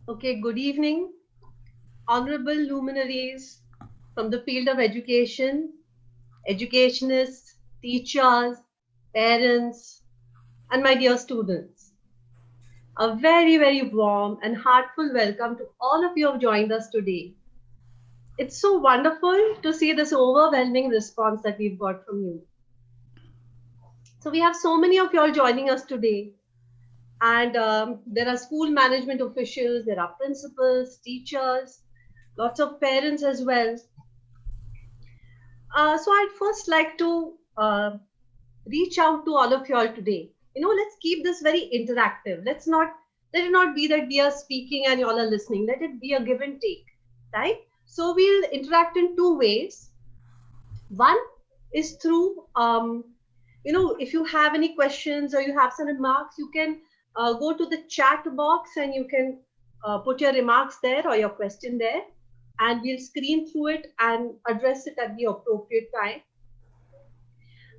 Okay, good evening, honorable luminaries from the field of education, educationists, teachers, parents, and my dear students. A very, very warm and heartful welcome to all of you who have joined us today. It's so wonderful to see this overwhelming response that we've got from you. So, we have so many of you all joining us today. And there are school management officials, there are principals, teachers, lots of parents as well. So I'd first like to reach out to all of you all today. Let's keep this very interactive. Let it not be that we are speaking and you all are listening. Let it be a give and take, right? So we'll interact in two ways. One is through, if you have any questions or you have some remarks, you can go to the chat box and you can put your remarks there or your question there, and we'll screen through it and address it at the appropriate time.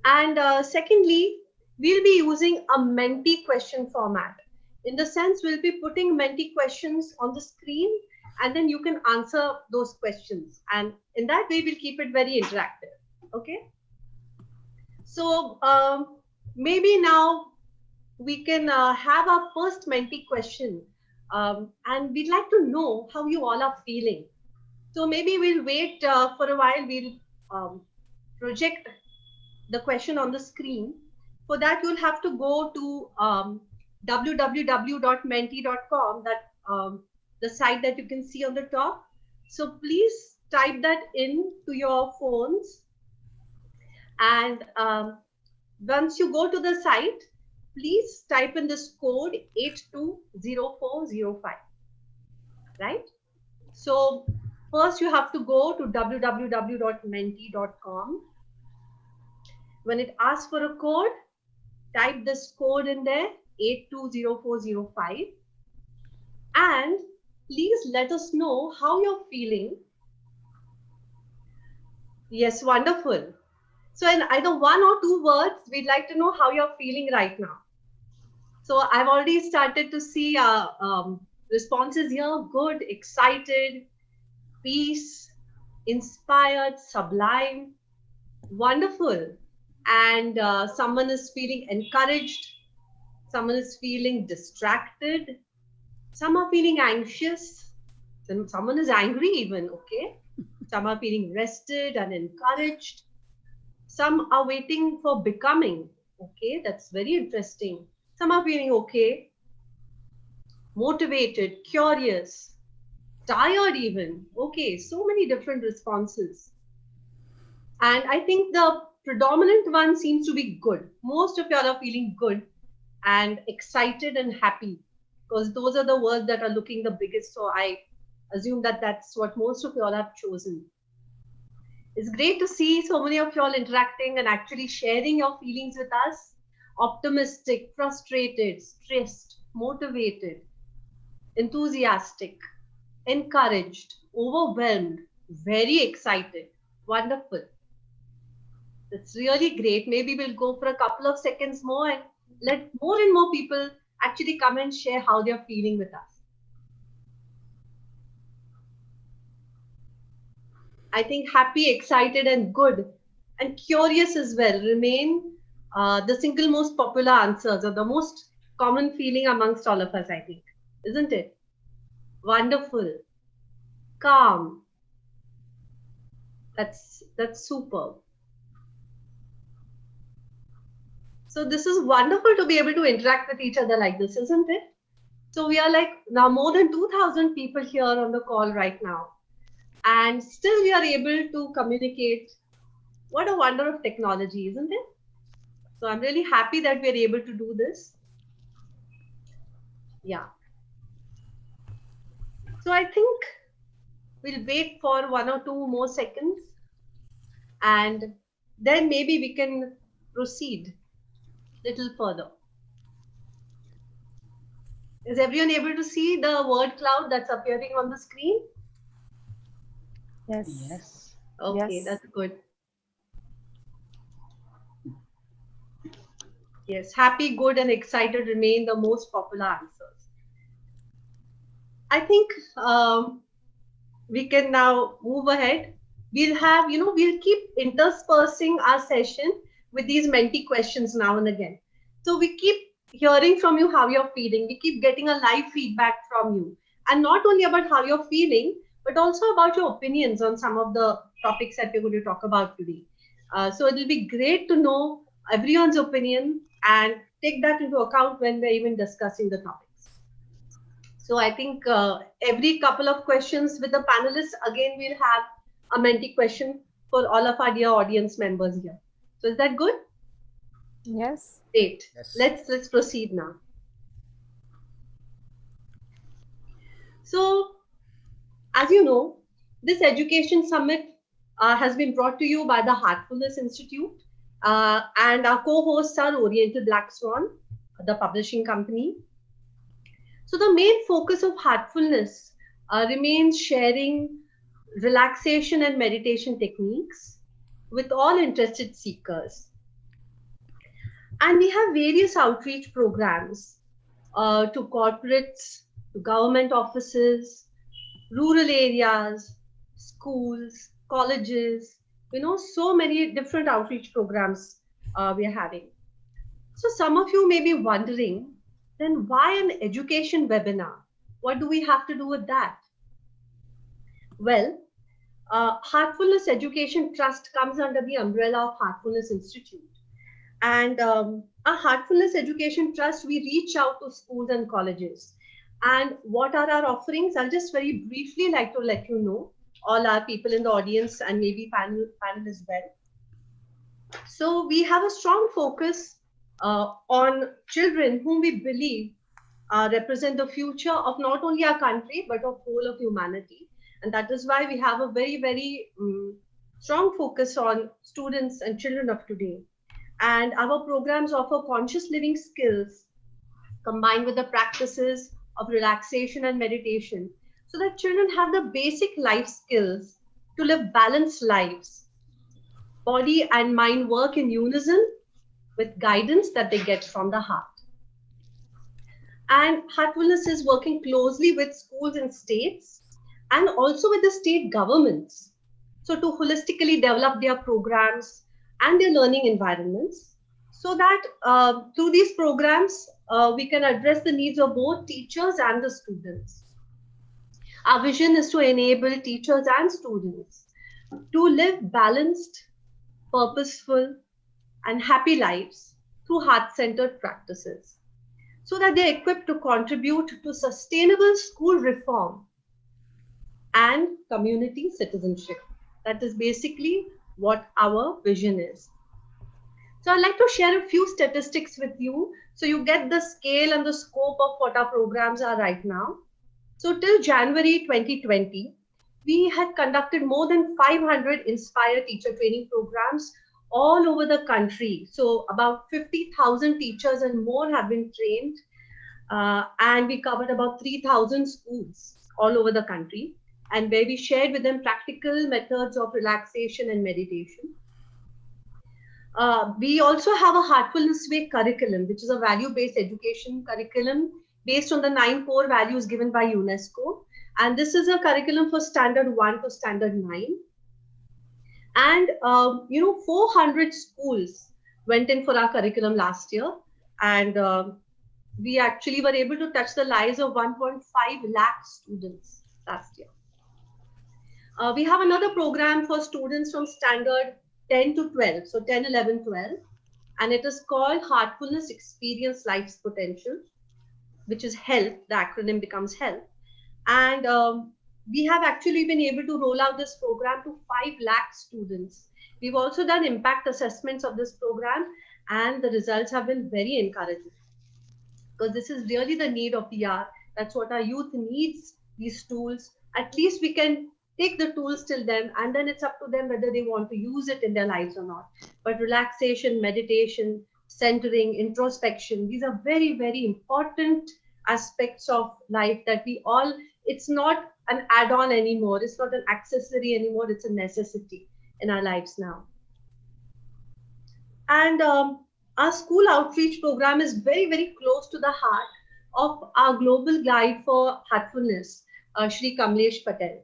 And secondly, we'll be using a Menti question format. In the sense, we'll be putting Menti questions on the screen and then you can answer those questions. And in that way, we'll keep it very interactive. Okay. So maybe now we can have our first Menti question. And we'd like to know how you all are feeling. So maybe we'll wait for a while. We'll project the question on the screen. For that, you'll have to go to www.menti.com, that the site that you can see on the top. So please type that in to your phones. And once you go to the site, please type in this code 820405, right? So first you have to go to www.menti.com. When it asks for a code, type this code in there, 820405. And please let us know how you're feeling. Yes, wonderful. So in either one or two words, we'd like to know how you're feeling right now. So I've already started to see responses here. Good, excited, peace, inspired, sublime, wonderful. And someone is feeling encouraged, someone is feeling distracted, some are feeling anxious, someone is angry even, okay? Some are feeling rested and encouraged, some are waiting for becoming, okay? That's very interesting. Some are feeling okay, motivated, curious, tired even, okay? So many different responses. And I think the predominant one seems to be good. Most of y'all are feeling good and excited and happy, because those are the words that are looking the biggest. So I assume that that's what most of y'all have chosen. It's great to see so many of y'all interacting and actually sharing your feelings with us. Optimistic, frustrated, stressed, motivated, enthusiastic, encouraged, overwhelmed, very excited. Wonderful. That's really great. Maybe we'll go for a couple of seconds more and let more and more people actually come and share how they're feeling with us. I think happy, excited, and good, and curious as well remain the single most popular answers, or the most common feeling amongst all of us, I think. Isn't it? Wonderful. Calm. That's superb. So this is wonderful to be able to interact with each other like this, isn't it? So we are like now more than 2,000 people here on the call right now. And still we are able to communicate. What a wonder of technology, isn't it? So I'm really happy that we're able to do this. Yeah. So I think we'll wait for 1 or 2 more seconds and then maybe we can proceed a little further. Is everyone able to see the word cloud that's appearing on the screen? Yes. Yes. Okay, Yes. that's good. Yes, happy, good, and excited remain the most popular answers. I think we can now move ahead. We'll have, we'll keep interspersing our session with these mentee questions now and again. So we keep hearing from you how you're feeling. We keep getting a live feedback from you. And not only about how you're feeling, but also about your opinions on some of the topics that we're going to talk about today. So it'll be great to know everyone's opinion and take that into account when we're even discussing the topics. So I think every couple of questions with the panelists, again, we'll have a mentee question for all of our dear audience members here. So is that good? Yes. Great. Yes. Let's proceed now. So, as you know, this education summit has been brought to you by the Heartfulness Institute, and our co-hosts are Oriental Black Swan, the publishing company. So the main focus of Heartfulness remains sharing relaxation and meditation techniques with all interested seekers. And we have various outreach programs to corporates, to government offices, rural areas, schools, colleges, so many different outreach programs we are having. So some of you may be wondering, then why an education webinar? What do we have to do with that? Well, Heartfulness Education Trust comes under the umbrella of Heartfulness Institute. And our Heartfulness Education Trust, we reach out to schools and colleges. And what are our offerings? I'll just very briefly like to let you know, all our people in the audience and maybe panel as well. So we have a strong focus on children whom we believe represent the future of not only our country, but of whole of humanity. And that is why we have a very, very strong focus on students and children of today. And our programs offer conscious living skills combined with the practices of relaxation and meditation so that children have the basic life skills to live balanced lives. Body and mind work in unison with guidance that they get from the heart. And Heartfulness is working closely with schools and states and also with the state governments. So to holistically develop their programs and their learning environments so that through these programs, we can address the needs of both teachers and the students. Our vision is to enable teachers and students to live balanced, purposeful, and happy lives through heart-centered practices so that they're equipped to contribute to sustainable school reform and community citizenship. That is basically what our vision is. So I'd like to share a few statistics with you so you get the scale and the scope of what our programs are right now. So till January 2020, we had conducted more than 500 Inspire teacher training programs all over the country. So about 50,000 teachers and more have been trained. And we covered about 3,000 schools all over the country, and where we shared with them practical methods of relaxation and meditation. We also have a Heartfulness Way curriculum, which is a value-based education curriculum based on the 9 core values given by UNESCO. And this is a curriculum for standard 1 to standard 9. And, 400 schools went in for our curriculum last year. And we actually were able to touch the lives of 1.5 lakh students last year. We have another program for students from standard 10 to 12, so 10, 11, 12, and it is called Heartfulness Experience Life's Potential, which is HELP. The acronym becomes HELP. And we have actually been able to roll out this program to 5 lakh students. We've also done impact assessments of this program, and the results have been very encouraging. Because this is really the need of the hour. That's what our youth needs, these tools. At least we can take the tools till them, and then it's up to them whether they want to use it in their lives or not. But relaxation, meditation, centering, introspection, these are very, very important aspects of life that we all, it's not an add-on anymore. It's not an accessory anymore. It's a necessity in our lives now. And our school outreach program is very, very close to the heart of our global guide for heartfulness, Shri Kamlesh Patel,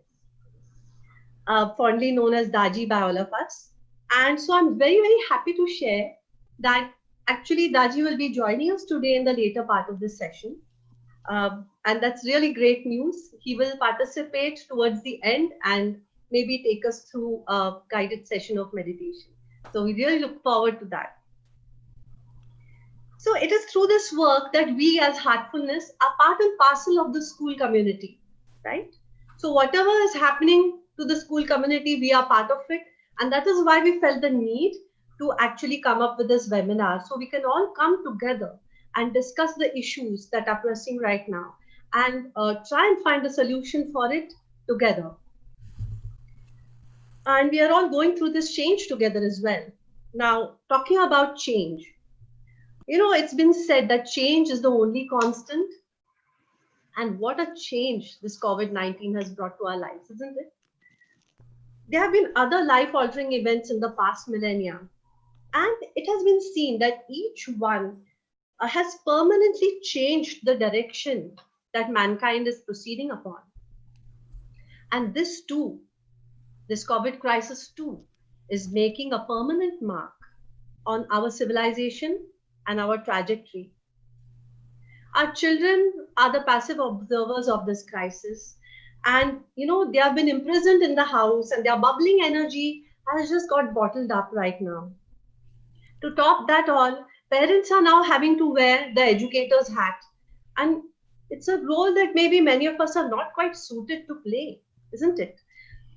fondly known as Daaji by all of us. And so I'm very, very happy to share that actually Daaji will be joining us today in the later part of this session. And that's really great news. He will participate towards the end and maybe take us through a guided session of meditation. So we really look forward to that. So it is through this work that we as Heartfulness are part and parcel of the school community, right? So whatever is happening to the school community, we are part of it. And that is why we felt the need to actually come up with this webinar. So we can all come together and discuss the issues that are pressing right now and try and find a solution for it together. And we are all going through this change together as well. Now, talking about change, you know, it's been said that change is the only constant. And what a change this COVID-19 has brought to our lives, isn't it? There have been other life-altering events in the past millennia, and it has been seen that each one has permanently changed the direction that mankind is proceeding upon. And this too, this COVID crisis too, is making a permanent mark on our civilization and our trajectory. Our children are the passive observers of this crisis. And, you know, they have been imprisoned in the house and their bubbling energy has just got bottled up right now. To top that all, parents are now having to wear the educator's hat. And it's a role that maybe many of us are not quite suited to play, isn't it?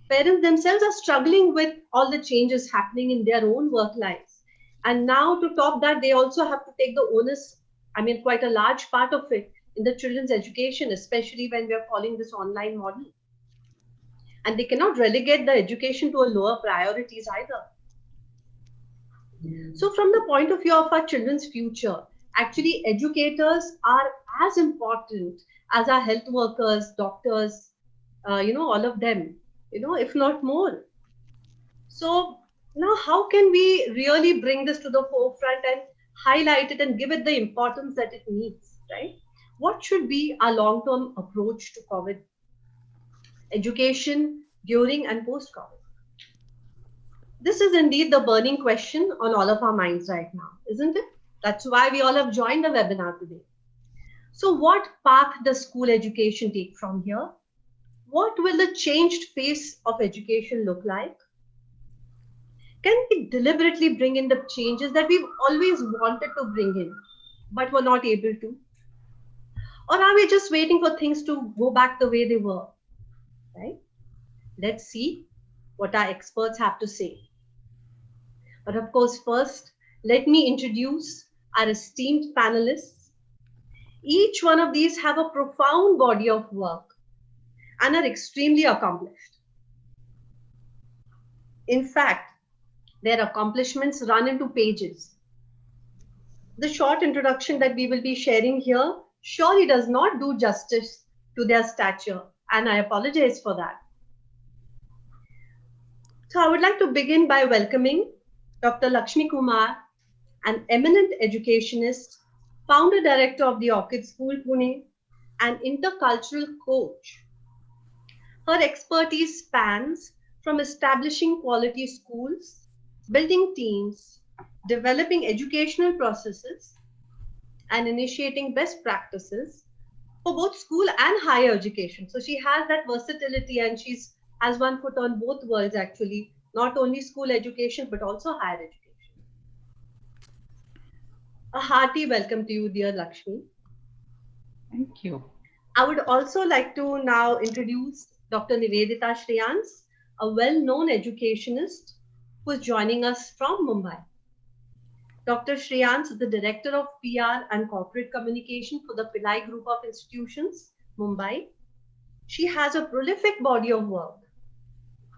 Parents themselves are struggling with all the changes happening in their own work lives. And now to top that, they also have to take the onus, I mean, quite a large part of it in the children's education, especially when we are following this online model. And they cannot relegate the education to a lower priorities either. So from the point of view of our children's future, actually educators are as important as our health workers, doctors, all of them, if not more. So now how can we really bring this to the forefront and highlight it and give it the importance that it needs, right? What should be our long-term approach to COVID education during and post-COVID? This is indeed the burning question on all of our minds right now, isn't it? That's why we all have joined the webinar today. So what path does school education take from here? What will the changed face of education look like? Can we deliberately bring in the changes that we've always wanted to bring in, but were not able to? Or are we just waiting for things to go back the way they were, right? Let's see what our experts have to say. But of course, first, let me introduce our esteemed panelists. Each one of these have a profound body of work and are extremely accomplished. In fact, their accomplishments run into pages. The short introduction that we will be sharing here surely does not do justice to their stature, and I apologize for that. So I would like to begin by welcoming Dr. Lakshmi Kumar, an eminent educationist, founder director of the Orchid School, Pune, and intercultural coach. Her expertise spans from establishing quality schools, building teams, developing educational processes, and initiating best practices for both school and higher education. So she has that versatility and she has one foot on both worlds actually, not only school education, but also higher education. A hearty welcome to you, dear Lakshmi. Thank you. I would also like to now introduce Dr. Nivedita Shreyans, a well-known educationist who is joining us from Mumbai. Dr. Shreyans is the Director of PR and Corporate Communication for the Pillai Group of Institutions, Mumbai. She has a prolific body of work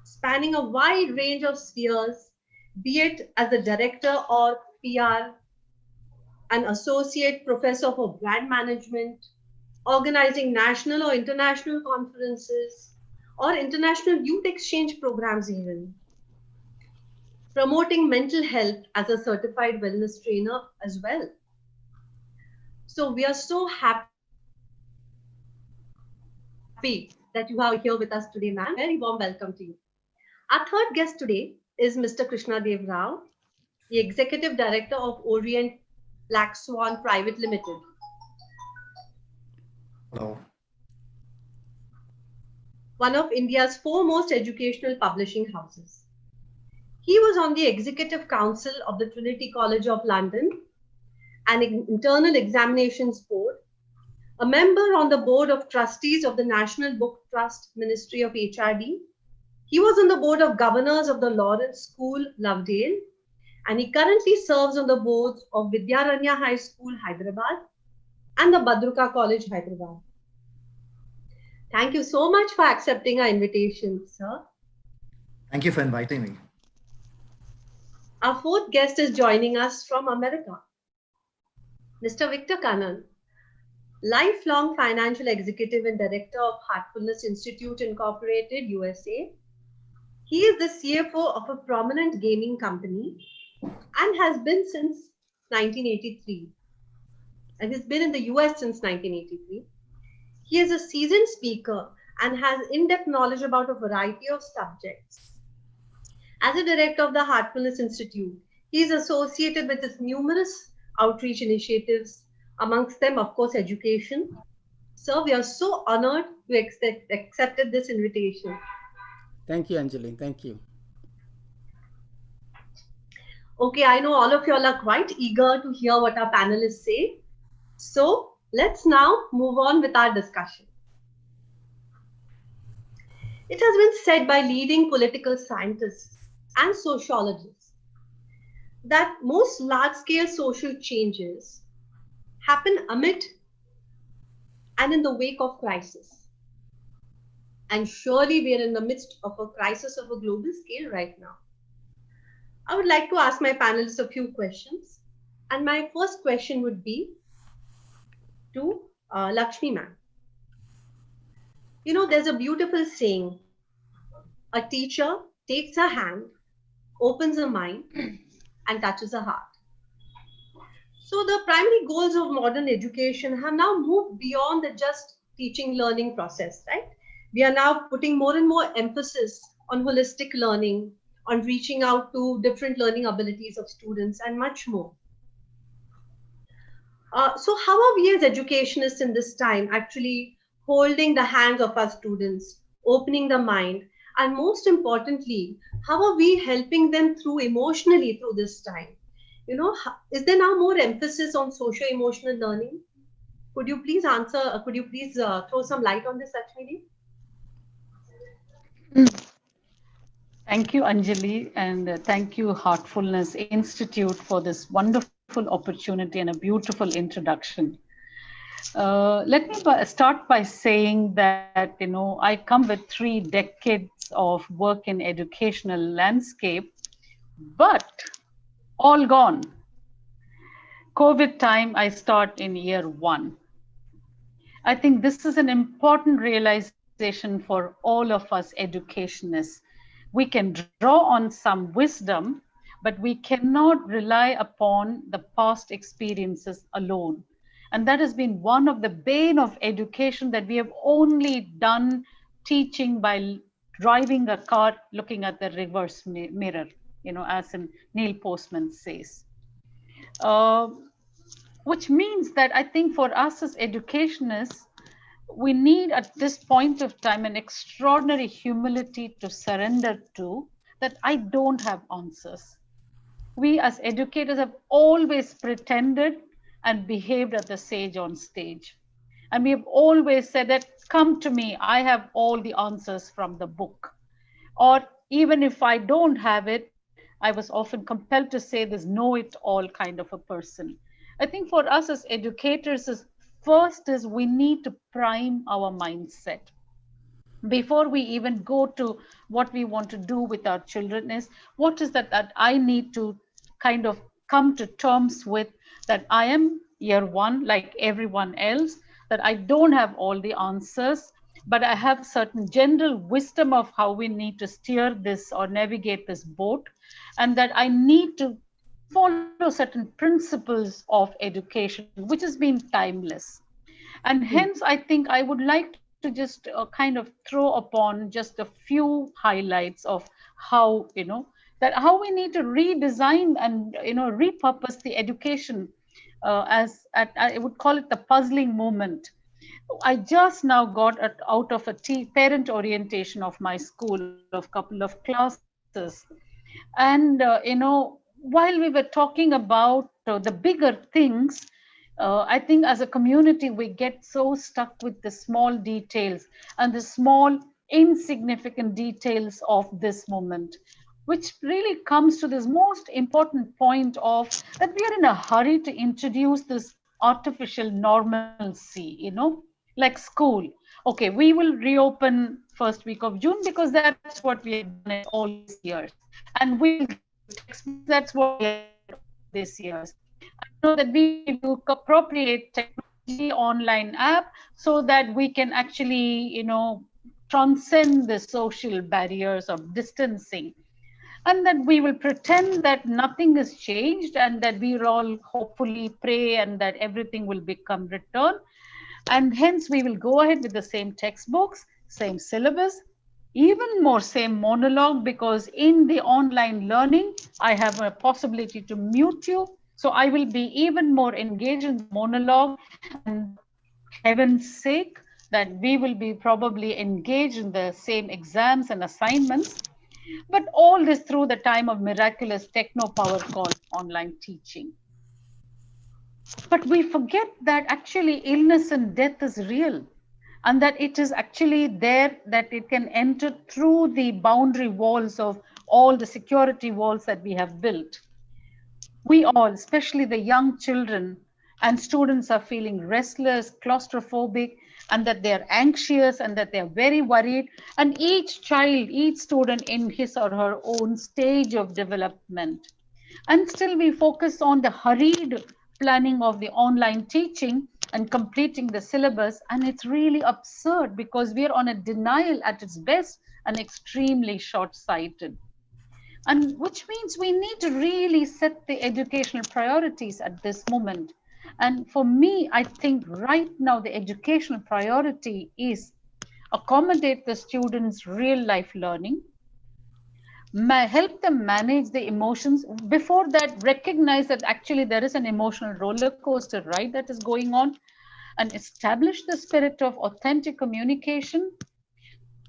spanning a wide range of spheres, be it as a Director or PR, an Associate Professor for Brand Management, organizing national or international conferences, or international youth exchange programs even. Promoting mental health as a certified wellness trainer as well. So we are so happy happy that you are here with us today, ma'am. Very warm welcome to you. Our third guest today is Mr. Krishna Dev Rao, the Executive Director of Orient Black Swan Private Limited, Hello. one of India's foremost educational publishing houses. He was on the Executive Council of the Trinity College of London, an internal examinations board, a member on the board of trustees of the National Book Trust Ministry of HRD. He was on the board of governors of the Lawrence School, Lovedale, and he currently serves on the boards of Vidyaranya High School, Hyderabad, and the Badruka College, Hyderabad. Thank you so much for accepting our invitation, sir. Thank you for inviting me. Our fourth guest is joining us from America, Mr. Victor Kannan, lifelong financial executive and director of Heartfulness Institute Incorporated, USA. He is the CFO of a prominent gaming company and has been since 1983. And he's been in the US since 1983. He is a seasoned speaker and has in-depth knowledge about a variety of subjects. As a director of the Heartfulness Institute, he is associated with its numerous outreach initiatives, amongst them, of course, education. Sir, we are so honored to accepted this invitation. Thank you, Anjali. Thank you. Okay, I know all of you all are quite eager to hear what our panelists say. So let's now move on with our discussion. It has been said by leading political scientists and sociologists that most large-scale social changes happen amid and in the wake of crisis. And surely we are in the midst of a crisis of a global scale right now. I would like to ask my panelists a few questions. And my first question would be to Lakshmi ma'am. You know, there's a beautiful saying, a teacher takes a hand, opens a mind, and touches a heart. So the primary goals of modern education have now moved beyond the just teaching learning process, right? We are now putting more and more emphasis on holistic learning, on reaching out to different learning abilities of students, and much more. So how are we as educationists in this time actually holding the hands of our students, opening the mind, and most importantly, how are we helping them through emotionally through this time? You know, is there now more emphasis on socio-emotional learning? Could you please answer, could you please throw some light on this, Lakshmi? Thank you, Anjali, and thank you, Heartfulness Institute, for this wonderful opportunity and a beautiful introduction. Let me start by saying that, I come with 3 decades of work in educational landscape, but all gone. COVID time, I start in year 1. I think this is an important realization for all of us educationists. We can draw on some wisdom, but we cannot rely upon the past experiences alone. And that has been one of the bane of education, that we have only done teaching by driving a car, looking at the reverse mirror, as in Neil Postman says. Which means that I think for us as educationists, we need at this point of time an extraordinary humility to surrender to, that I don't have answers. We as educators have always pretended and behaved as the sage on stage. And we have always said that, come to me, I have all the answers from the book. Or even if I don't have it, I was often compelled to say this know-it-all kind of a person. I think for us as educators, first is we need to prime our mindset. Before we even go to what we want to do with our children, is what is that I need to kind of come to terms with, that I am year 1 like everyone else, that I don't have all the answers, but I have certain general wisdom of how we need to steer this or navigate this boat, and that I need to follow certain principles of education, which has been timeless. And hence, I think I would like to to just kind of throw upon just a few highlights of how, that how we need to redesign and, repurpose the education I would call it the puzzling moment. I just now got out of a parent orientation of my school of couple of classes. And, while we were talking about the bigger things, I think as a community, we get so stuck with the small details and the small insignificant details of this moment, which really comes to this most important point of that we are in a hurry to introduce this artificial normalcy, like school. Okay, we will reopen first week of June because that's what we have done it all these years. And we'll give you textbooks, that's what we have done all these years. That we will give you appropriate technology online app so that we can actually, transcend the social barriers of distancing, and that we will pretend that nothing has changed and that we will all hopefully pray and that everything will become returned. And hence we will go ahead with the same textbooks, same syllabus, even more same monologue, because in the online learning, I have a possibility to mute you. So I will be even more engaged in the monologue, and heaven's sake, that we will be probably engaged in the same exams and assignments. But all this through the time of miraculous techno power called online teaching. But we forget that actually illness and death is real, and that it is actually there, that it can enter through the boundary walls of all the security walls that we have built. We all, especially the young children and students, are feeling restless, claustrophobic, and that they're anxious and that they're very worried. And each child, each student in his or her own stage of development. And still we focus on the hurried planning of the online teaching and completing the syllabus. And it's really absurd because we're on a denial at its best and extremely short-sighted. And which means we need to really set the educational priorities at this moment. And for me, I think right now the educational priority is accommodate the students' real life learning, help them manage the emotions. Before that, recognize that actually there is an emotional roller coaster ride that is going on, and establish the spirit of authentic communication.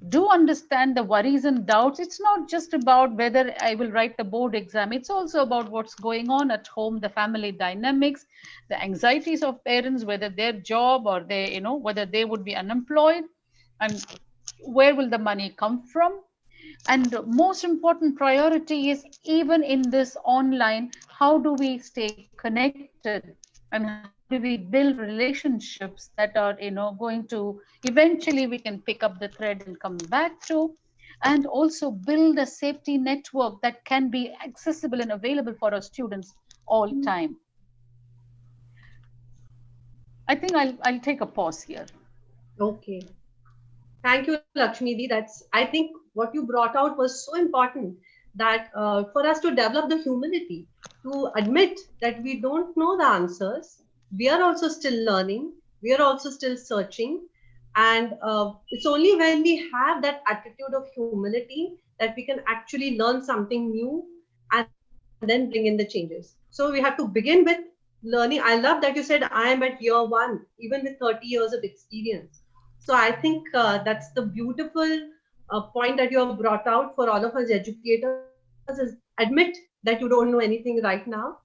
Do understand the worries and doubts. It's not just about whether I will write the board exam. It's also about what's going on at home, the family dynamics, the anxieties of parents, whether their job or they, whether they would be unemployed, and where will the money come from. And the most important priority is, even in this online, how do we stay connected and how do we build relationships that are, going to eventually we can pick up the thread and come back to, and also build a safety network that can be accessible and available for our students all time. I think I'll take a pause here. Okay. Thank you, Lakshmi. I think what you brought out was so important, that for us to develop the humility to admit that we don't know the answers. We are also still learning. We are also still searching. And it's only when we have that attitude of humility that we can actually learn something new and then bring in the changes. So we have to begin with learning. I love that you said I am at year 1, even with 30 years of experience. So I think that's the beautiful point that you have brought out for all of us educators, is admit that you don't know anything right now,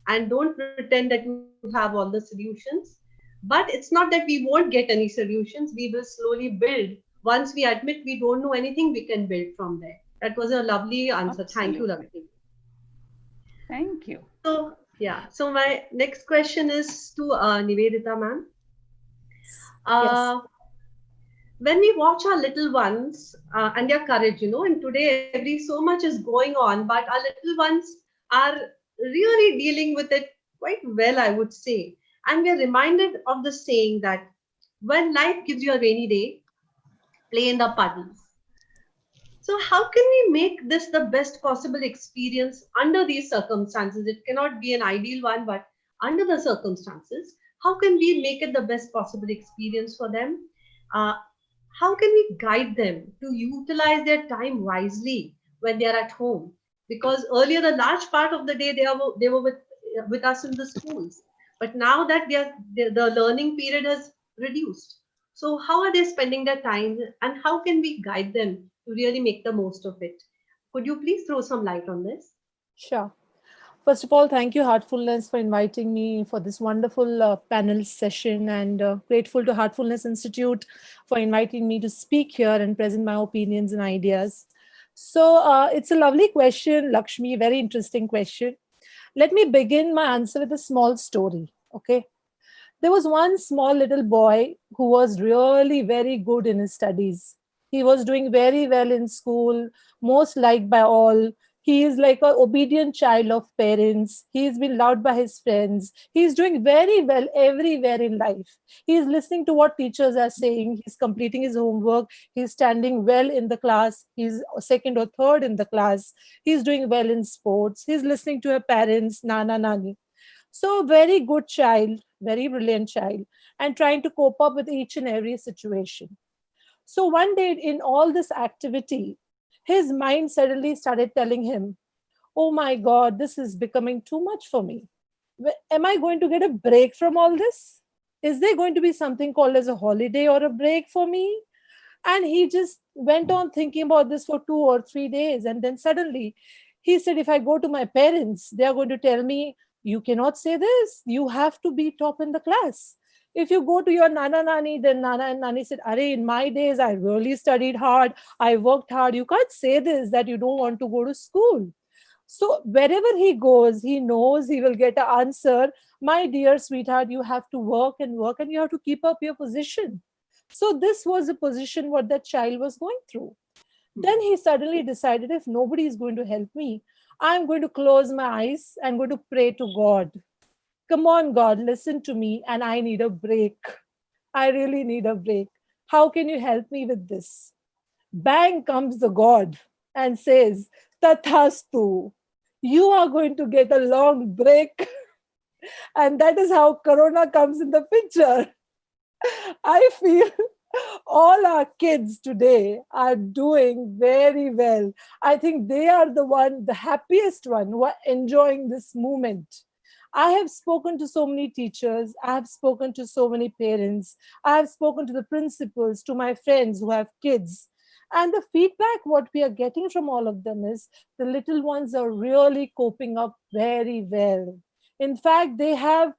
and don't pretend that you have all the solutions. But it's not that we won't get any solutions. We will slowly build. Once we admit we don't know anything, we can build from there. That was a lovely answer. Absolutely. Thank you, Lakshmi. Thank you. So yeah. So my next question is to Nivedita, ma'am. Yes. When we watch our little ones and their courage, and today so much is going on, but our little ones are really dealing with it quite well, I would say. And we're reminded of the saying that when life gives you a rainy day, play in the puddles. So how can we make this the best possible experience under these circumstances? It cannot be an ideal one, but under the circumstances, how can we make it the best possible experience for them? how can we guide them to utilize their time wisely when they are at home? Because earlier, the large part of the day they were with us in the schools, but now that the learning period has reduced. So, how are they spending their time, and how can we guide them to really make the most of it? Could you please throw some light on this? Sure. First of all, thank you, Heartfulness, for inviting me for this wonderful panel session, and grateful to Heartfulness Institute for inviting me to speak here and present my opinions and ideas. So it's a lovely question, Lakshmi, very interesting question. Let me begin my answer with a small story. Okay. There was one small little boy who was really very good in his studies. He was doing very well in school, most liked by all. He is like an obedient child of parents. He's been loved by his friends. He's doing very well everywhere in life. He's listening to what teachers are saying. He's completing his homework. He's standing well in the class. He's second or third in the class. He's doing well in sports. He's listening to her parents, Nana, Nani. So, very good child, very brilliant child, and trying to cope up with each and every situation. So, one day in all this activity, his mind suddenly started telling him, "Oh my God, this is becoming too much for me. Am I going to get a break from all this? Is there going to be something called as a holiday or a break for me?" And he just went on thinking about this for 2 or 3 days. And then suddenly he said, "If I go to my parents, they are going to tell me, you cannot say this. You have to be top in the class. If you go to your Nana Nani, then Nana and Nani said, Are, in my days, I really studied hard. I worked hard. You can't say this that you don't want to go to school." So wherever he goes, he knows he will get an answer. "My dear sweetheart, you have to work and you have to keep up your position." So this was the position what that child was going through. Then he suddenly decided, if nobody is going to help me, I'm going to close my eyes. I'm going to pray to God. "Come on, God, listen to me, and I need a break. I really need a break. How can you help me with this?" Bang comes the God and says, "Tathastu, you are going to get a long break." And that is how Corona comes in the picture. I feel all our kids today are doing very well. I think they are the happiest one who are enjoying this moment. I have spoken to so many teachers. I have spoken to so many parents. I have spoken to the principals, to my friends who have kids. And the feedback, what we are getting from all of them is the little ones are really coping up very well. In fact, they have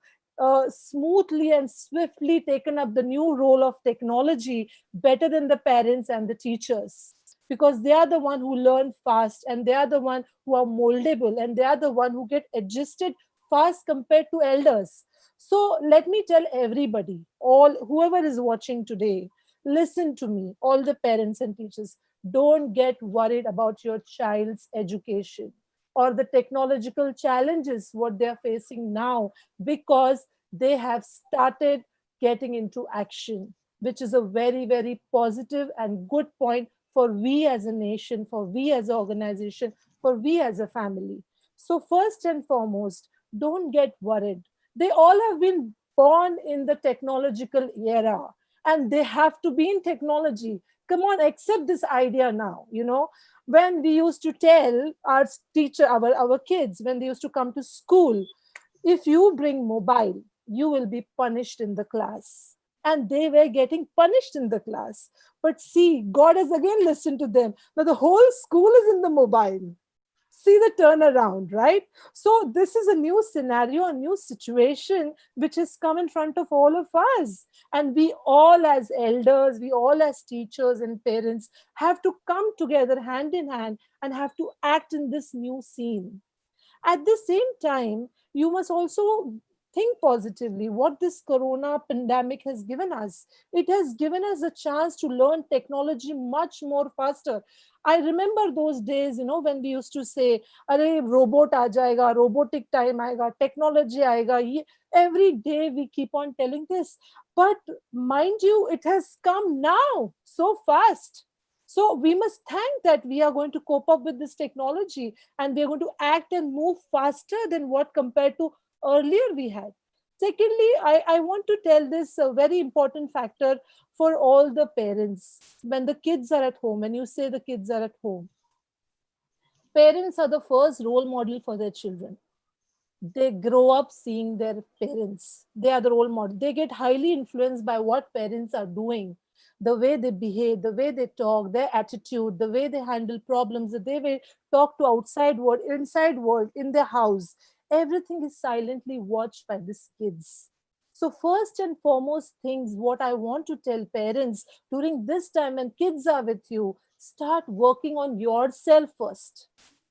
smoothly and swiftly taken up the new role of technology better than the parents and the teachers, because they are the one who learn fast, and they are the one who are moldable, and they are the one who get adjusted fast compared to elders. So let me tell everybody, all whoever is watching today, listen to me, all the parents and teachers, don't get worried about your child's education or the technological challenges what they are facing now, because they have started getting into action, which is a very, very positive and good point for we as a nation, for we as an organization, for we as a family. So, first and foremost, don't get worried. They all have been born in the technological era, and they have to be in technology. Come on, accept this idea now. When we used to tell our teacher, our kids, when they used to come to school, if you bring mobile, you will be punished in the class. And they were getting punished in the class. But see, God has again listened to them. Now the whole school is in the mobile. See the turnaround, right? So this is a new scenario, a new situation which has come in front of all of us. And we all as elders, we all as teachers and parents have to come together hand in hand and have to act in this new scene. At the same time, you must also think positively what this corona pandemic has given us. It has given us a chance to learn technology much more faster. I remember those days, when we used to say, "Arey, robot aa jayega, robotic time aayega, technology aayega." Every day we keep on telling this. But mind you, it has come now so fast. So we must thank that we are going to cope up with this technology, and we are going to act and move faster than what compared to earlier we had. Secondly, I want to tell this very important factor for all the parents. When the kids are at home, when you say the kids are at home, parents are the first role model for their children. They grow up seeing their parents. They are the role model. They get highly influenced by what parents are doing, the way they behave, the way they talk, their attitude, the way they handle problems, the way they talk to outside world, inside world, in their house. Everything is silently watched by these kids. So first and foremost things, what I want to tell parents during this time when kids are with you, start working on yourself first.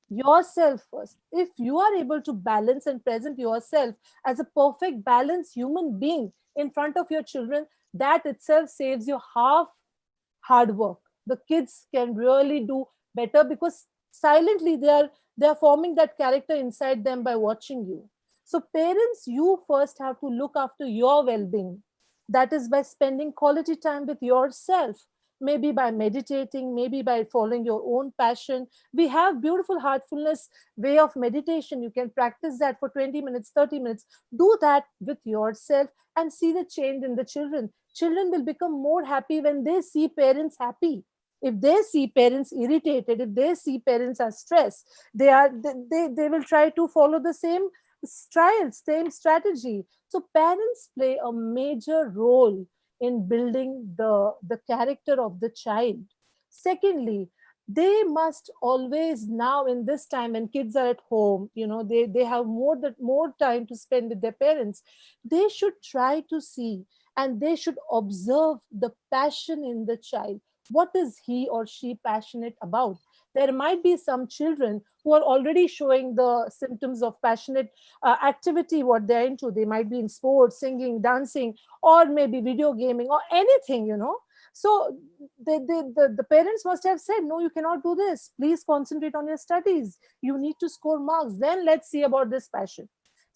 Yourself first. If you are able to balance and present yourself as a perfect balanced human being in front of your children, that itself saves you half hard work. The kids can really do better because silently they are forming that character inside them by watching you. So parents, you first have to look after your well-being. That is by spending quality time with yourself, maybe by meditating, maybe by following your own passion. We have beautiful heartfulness way of meditation. You can practice that for 20 minutes, 30 minutes. Do that with yourself and see the change in the children. Children will become more happy when they see parents happy. If they see parents irritated, if they see parents are stressed, they will try to follow the same style, same strategy. So parents play a major role in building the character of the child. Secondly, they must always, now in this time when kids are at home, they have more time to spend with their parents. They should try to see and they should observe the passion in the child. What is he or she passionate about? There might be some children who are already showing the symptoms of passionate activity, what they're into. They might be in sports, singing, dancing, or maybe video gaming, or anything. So the parents must have said, no, you cannot do this. Please concentrate on your studies. You need to score marks. Then let's see about this passion.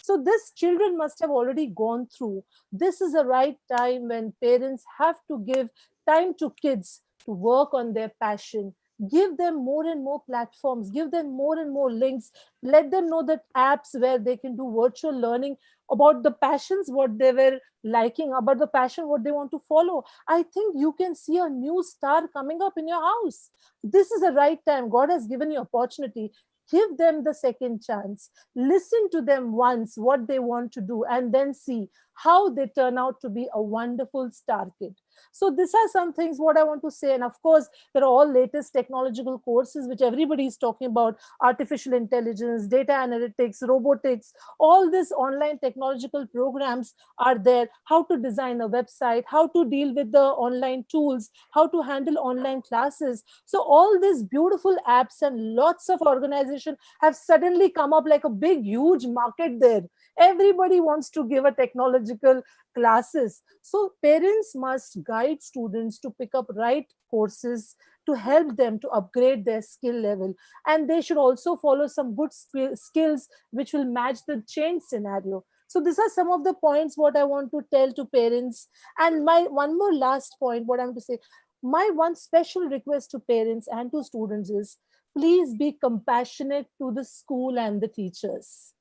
So this children must have already gone through. This is the right time when parents have to give time to kids to work on their passion. Give them more and more platforms, give them more and more links, let them know that apps where they can do virtual learning about the passions, what they were liking, about the passion, what they want to follow. I think you can see a new star coming up in your house. This is the right time. God has given you opportunity. Give them the second chance. Listen to them once, what they want to do, and then see how they turn out to be a wonderful star kid. So these are some things what I want to say. And of course, there are all latest technological courses which everybody is talking about: artificial intelligence, data analytics, robotics. All these online technological programs are there. How to design a website, how to deal with the online tools, how to handle online classes. So all these beautiful apps and lots of organizations have suddenly come up like a big, huge market there. Everybody wants to give a technological classes. So parents must guide students to pick up right courses to help them to upgrade their skill level. And they should also follow some good skills which will match the change scenario. So these are some of the points what I want to tell to parents. And my one more last point, what I'm to say, my one special request to parents and to students is, please be compassionate to the school and the teachers.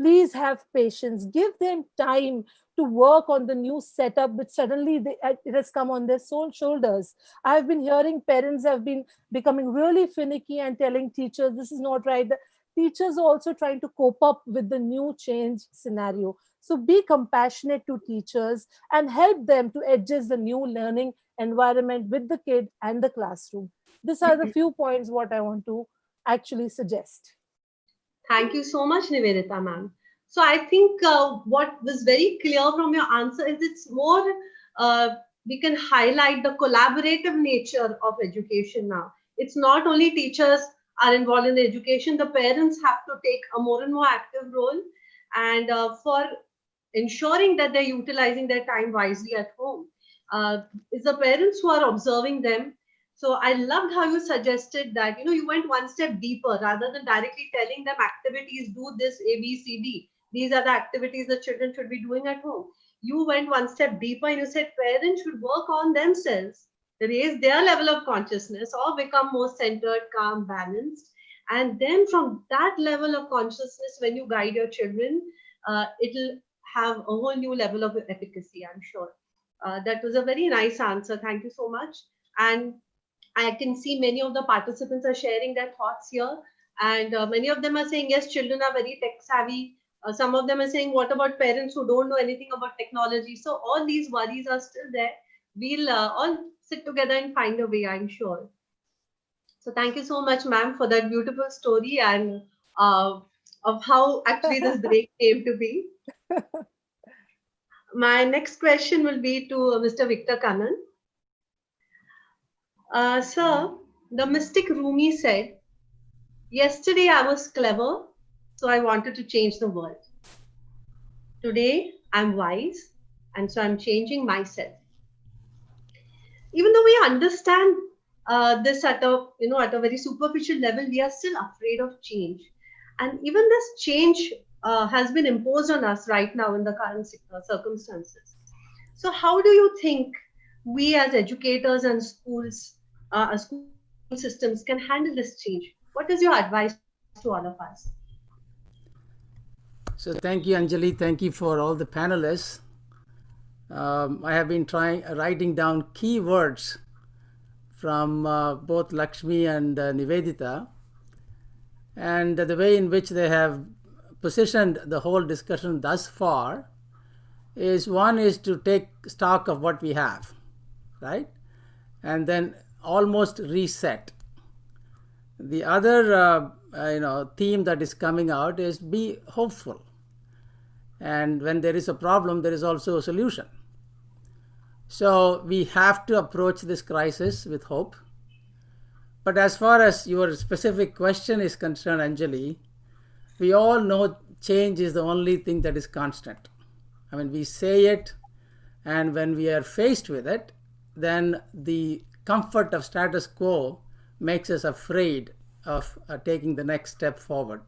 Please have patience. Give them time to work on the new setup, which suddenly it has come on their sole shoulders. I've been hearing parents have been becoming really finicky and telling teachers, this is not right. The teachers are also trying to cope up with the new change scenario. So be compassionate to teachers and help them to adjust the new learning environment with the kid and the classroom. These are the few points what I want to actually suggest. Thank you so much, Nivedita, ma'am. So I think what was very clear from your answer is it's more, we can highlight the collaborative nature of education now. It's not only teachers are involved in the education, the parents have to take a more and more active role, and for ensuring that they're utilizing their time wisely at home. It's the parents who are observing them. So I loved how you suggested that, you went one step deeper rather than directly telling them activities, do this, A, B, C, D. These are the activities the children should be doing at home. You went one step deeper and you said parents should work on themselves, raise their level of consciousness or become more centered, calm, balanced. And then from that level of consciousness, when you guide your children, it'll have a whole new level of efficacy, I'm sure. That was a very nice answer. Thank you so much. And I can see many of the participants are sharing their thoughts here. And many of them are saying, yes, children are very tech savvy. Some of them are saying, what about parents who don't know anything about technology? So all these worries are still there. We'll all sit together and find a way, I'm sure. So thank you so much, ma'am, for that beautiful story and of how actually this break came to be. My next question will be to Mr. Victor Kannan. Sir, the mystic Rumi said, yesterday I was clever, so I wanted to change the world. Today I'm wise, and so I'm changing myself. Even though we understand this at a very superficial level, we are still afraid of change. And even this change has been imposed on us right now in the current circumstances. So how do you think we as educators and school systems can handle this change? What is your advice to all of us? So thank you, Anjali. Thank you for all the panelists. I have been writing down key words from both Lakshmi and Nivedita, and the way in which they have positioned the whole discussion thus far is, one is to take stock of what we have, right? And then almost reset. The other theme that is coming out is be hopeful. And when there is a problem, there is also a solution. So we have to approach this crisis with hope. But as far as your specific question is concerned, Anjali, we all know change is the only thing that is constant. I mean, we say it, and when we are faced with it, then the comfort of status quo makes us afraid of taking the next step forward.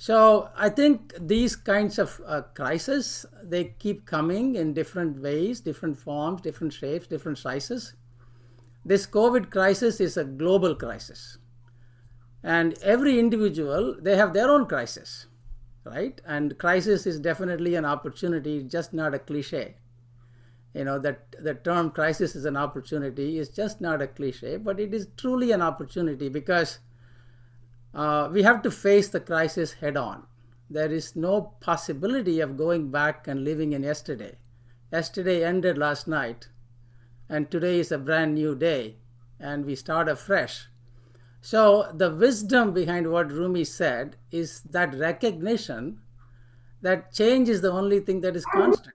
So I think these kinds of crises, they keep coming in different ways, different forms, different shapes, different sizes. This COVID crisis is a global crisis. And every individual, they have their own crisis, right? And crisis is definitely an opportunity, just not a cliche. You know, that the term crisis is an opportunity is just not a cliche, but it is truly an opportunity because we have to face the crisis head on. There is no possibility of going back and living in yesterday. Yesterday ended last night, and today is a brand new day, and we start afresh. So the wisdom behind what Rumi said is that recognition that change is the only thing that is constant.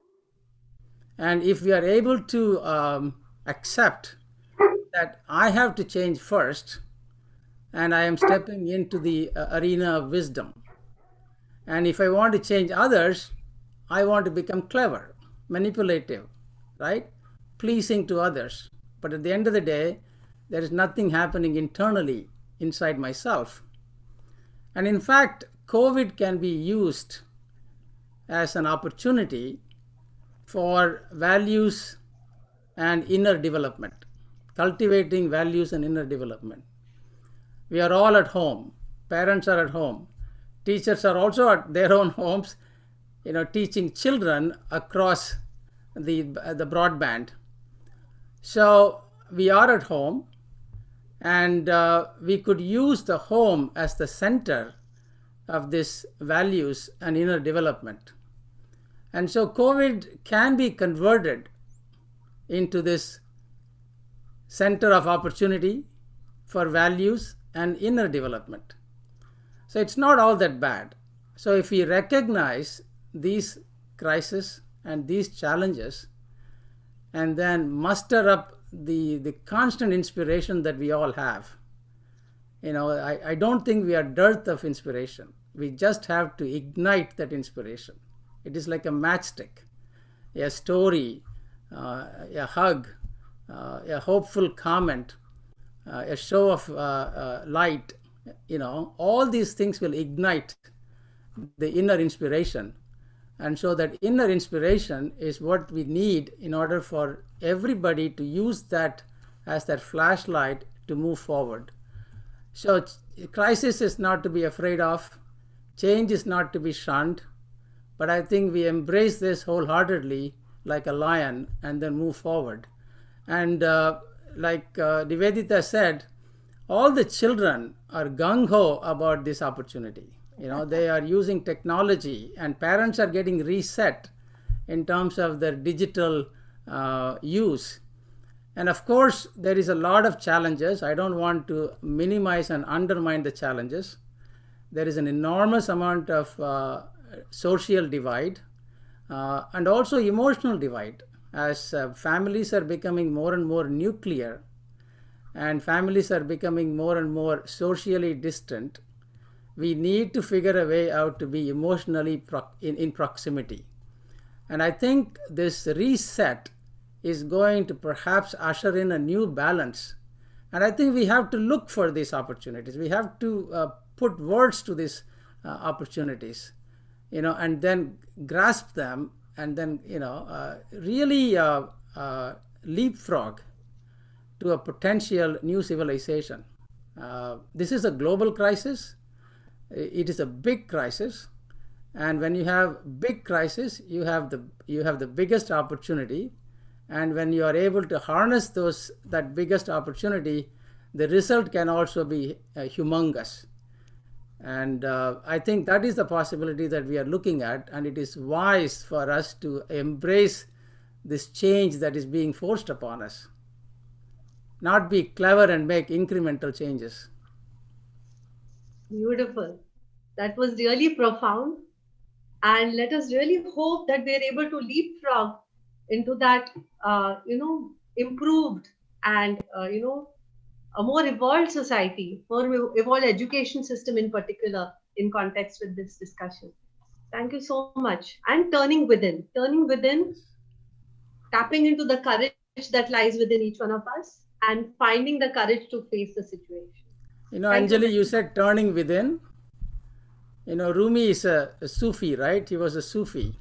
And if we are able to accept that I have to change first, and I am stepping into the arena of wisdom. And if I want to change others, I want to become clever, manipulative, right? Pleasing to others. But at the end of the day, there is nothing happening internally inside myself. And in fact, COVID can be used as an opportunity for values and inner development, cultivating values and inner development. We are all at home. Parents are at home. Teachers are also at their own homes, teaching children across the broadband. So we are at home, and we could use the home as the center of this values and inner development. And so COVID can be converted into this center of opportunity for values and inner development. So it's not all that bad. So if we recognize these crises and these challenges and then muster up the constant inspiration that we all have, I don't think we are dearth of inspiration. We just have to ignite that inspiration. It is like a matchstick, a story, a hug, a hopeful comment, a show of light, all these things will ignite the inner inspiration. And so that inner inspiration is what we need in order for everybody to use that as that flashlight to move forward. So crisis is not to be afraid of. Change is not to be shunned, but I think we embrace this wholeheartedly like a lion and then move forward. And like Nivedita said, all the children are gung-ho about this opportunity. They are using technology, and parents are getting reset in terms of their digital use. And of course, there is a lot of challenges. I don't want to minimize and undermine the challenges. There is an enormous amount of social divide and also emotional divide, as families are becoming more and more nuclear and families are becoming more and more socially distant. We need to figure a way out to be emotionally in proximity. And I think this reset is going to perhaps usher in a new balance. And I think we have to look for these opportunities. We have to put words to these opportunities, and then grasp them, and then, really leapfrog to a potential new civilization. This is a global crisis. It is a big crisis. And when you have big crisis, you have the biggest opportunity. And when you are able to harness that biggest opportunity, the result can also be humongous. And I think that is the possibility that we are looking at. And it is wise for us to embrace this change that is being forced upon us. Not be clever and make incremental changes. Beautiful. That was really profound. And let us really hope that we are able to leapfrog into that, improved and, a more evolved society, more evolved education system in particular, in context with this discussion. Thank you so much. And turning within, tapping into the courage that lies within each one of us and finding the courage to face the situation. Anjali, you said turning within. Rumi is a Sufi, right? He was a Sufi.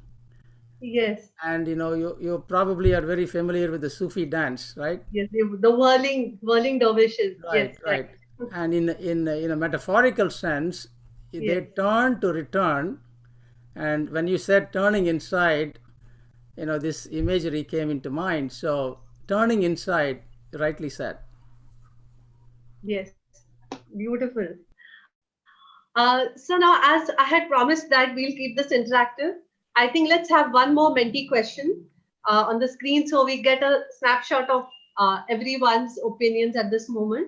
Yes. And you probably are very familiar with the Sufi dance, right? Yes, the whirling dervishes. Right, Yes, right. And in a metaphorical sense, they turn to return. And when you said turning inside, this imagery came into mind. So turning inside, rightly said. Yes, beautiful. So now, as I had promised that we'll keep this interactive, I think let's have one more Menti question on the screen so we get a snapshot of everyone's opinions at this moment.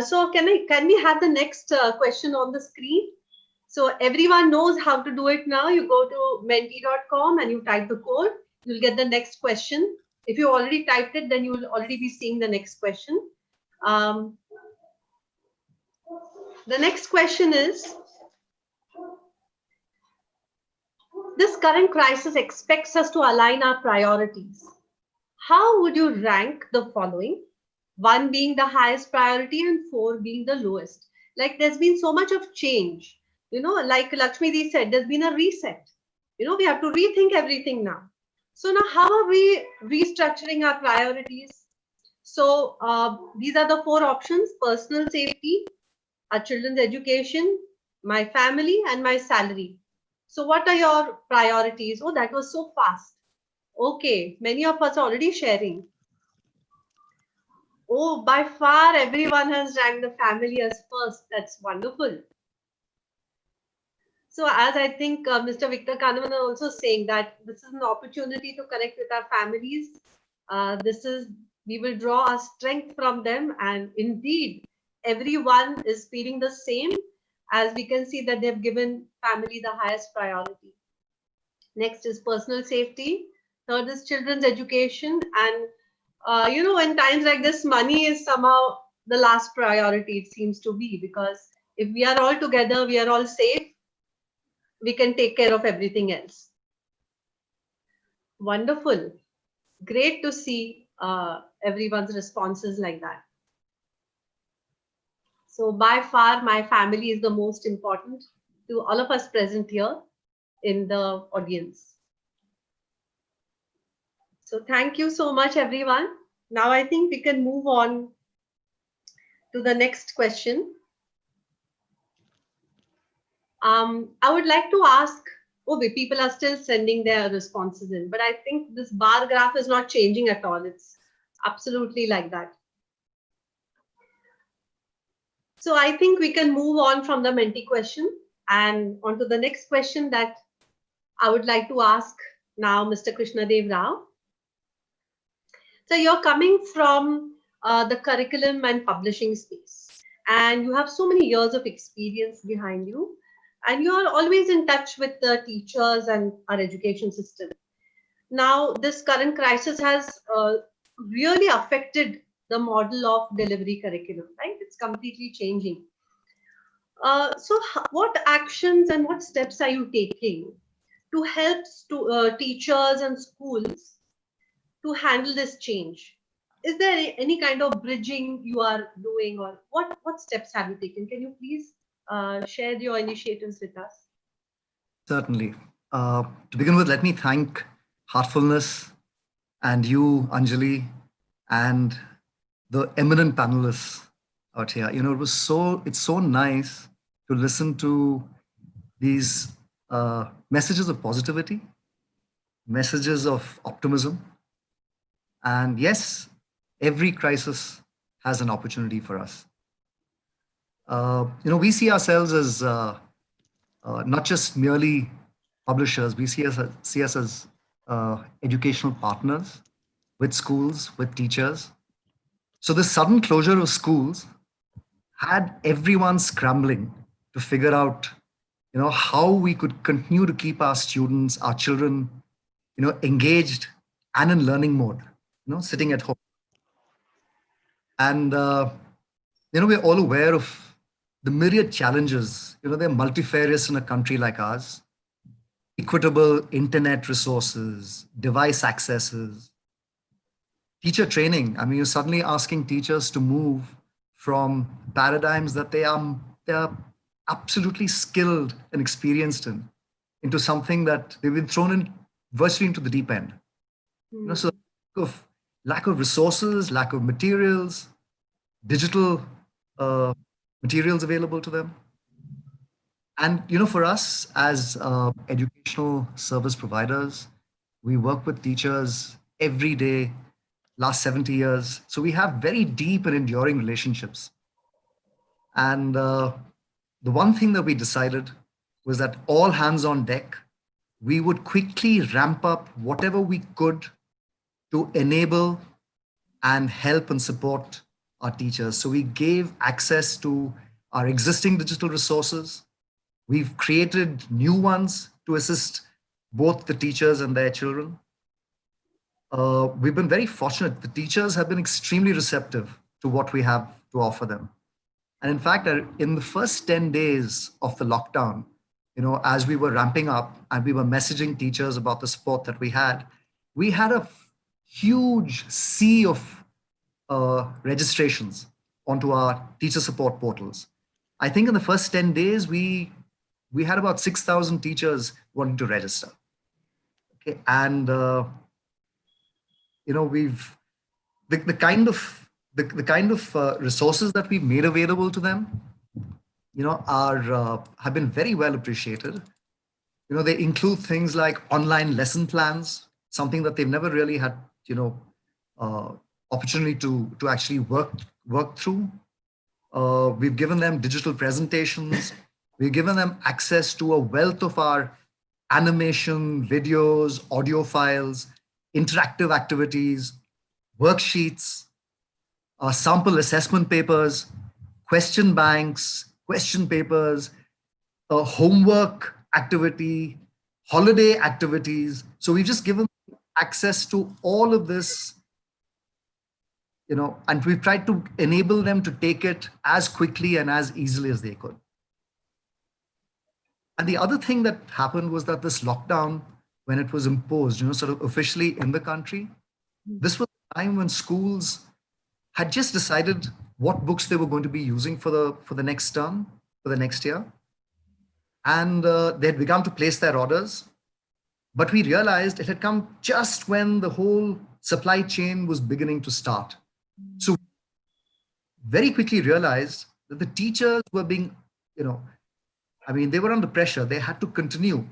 So can we have the next question on the screen? So everyone knows how to do it now. You go to menti.com and you type the code. You'll get the next question. If you already typed it, then you will already be seeing the next question. The next question is, this current crisis expects us to align our priorities. How would you rank the following? 1 being the highest priority and 4 being the lowest. Like there's been so much of change, like Lakshmi said, there's been a reset. We have to rethink everything now. So now how are we restructuring our priorities? So these are the 4 options: personal safety, our children's education, my family, and my salary. So what are your priorities? Oh, that was so fast. Okay, many of us are already sharing. Oh, by far everyone has ranked the family as first. That's wonderful. So as I think Mr. Victor Kannan is also saying that this is an opportunity to connect with our families. We will draw our strength from them, and indeed everyone is feeling the same, as we can see that they've given family the highest priority. Next is personal safety. Third is children's education. And, in times like this, money is somehow the last priority, it seems to be, because if we are all together, we are all safe, we can take care of everything else. Wonderful. Great to see everyone's responses like that. So by far, my family is the most important to all of us present here in the audience. So thank you so much, everyone. Now I think we can move on to the next question. I would like to ask Oh, people are still sending their responses in, but I think this bar graph is not changing at all. It's absolutely like that. So I think we can move on from the Menti question and on to the next question that I would like to ask now Mr. Krishna Dev Rao. So you're coming from the curriculum and publishing space, and you have so many years of experience behind you, and you are always in touch with the teachers and our education system. Now, this current crisis has really affected the model of delivery curriculum, right? It's completely changing. What actions and what steps are you taking to help teachers and schools to handle this change? Is there any kind of bridging you are doing, or what steps have you taken? Can you please share your initiatives with us? Certainly. To begin with, let me thank Heartfulness and you, Anjali, and the eminent panelists out here. You know, it's so nice to listen to these messages of positivity, messages of optimism. And yes, every crisis has an opportunity for us. You know, we see ourselves as not just merely publishers, we see us as educational partners with schools, with teachers. So the sudden closure of schools had everyone scrambling to figure out, you know, how we could continue to keep our students, our children, you know, engaged and in learning mode, you know, sitting at home. And, you know, we're all aware of the myriad challenges, you know, they're multifarious in a country like ours. Equitable internet resources, device accesses, teacher training. I mean, you're suddenly asking teachers to move from paradigms that they're absolutely skilled and experienced in into something that they've been thrown in virtually into the deep end. You know, so lack of resources, lack of materials, digital materials available to them. And, you know, for us as educational service providers, we work with teachers every day, last 70 years. So we have very deep and enduring relationships. And the one thing that we decided was that all hands on deck, we would quickly ramp up whatever we could to enable and help and support our teachers. So we gave access to our existing digital resources. We've created new ones to assist both the teachers and their children. We've been very fortunate. The teachers have been extremely receptive to what we have to offer them. And in fact, in the first 10 days of the lockdown, you know, as we were ramping up and we were messaging teachers about the support that we had a huge sea of registrations onto our teacher support portals. I think in the first 10 days, we had about 6,000 teachers wanting to register. Okay, and you know, the kind of resources that we've made available to them, you know, have been very well appreciated. You know, they include things like online lesson plans, something that they've never really had, you know, opportunity to actually work through. We've given them digital presentations. We've given them access to a wealth of our animation, videos, audio files, interactive activities, worksheets, sample assessment papers, question banks, question papers, homework activity, holiday activities. So we've just given access to all of this, you know, and we've tried to enable them to take it as quickly and as easily as they could. And the other thing that happened was that this lockdown, when it was imposed, you know, sort of officially in the country, this was a time when schools had just decided what books they were going to be using for the next term, for the next year. And they had begun to place their orders. But we realized it had come just when the whole supply chain was beginning to start. So very quickly realized that the teachers were being, you know, I mean, they were under pressure. They had to continue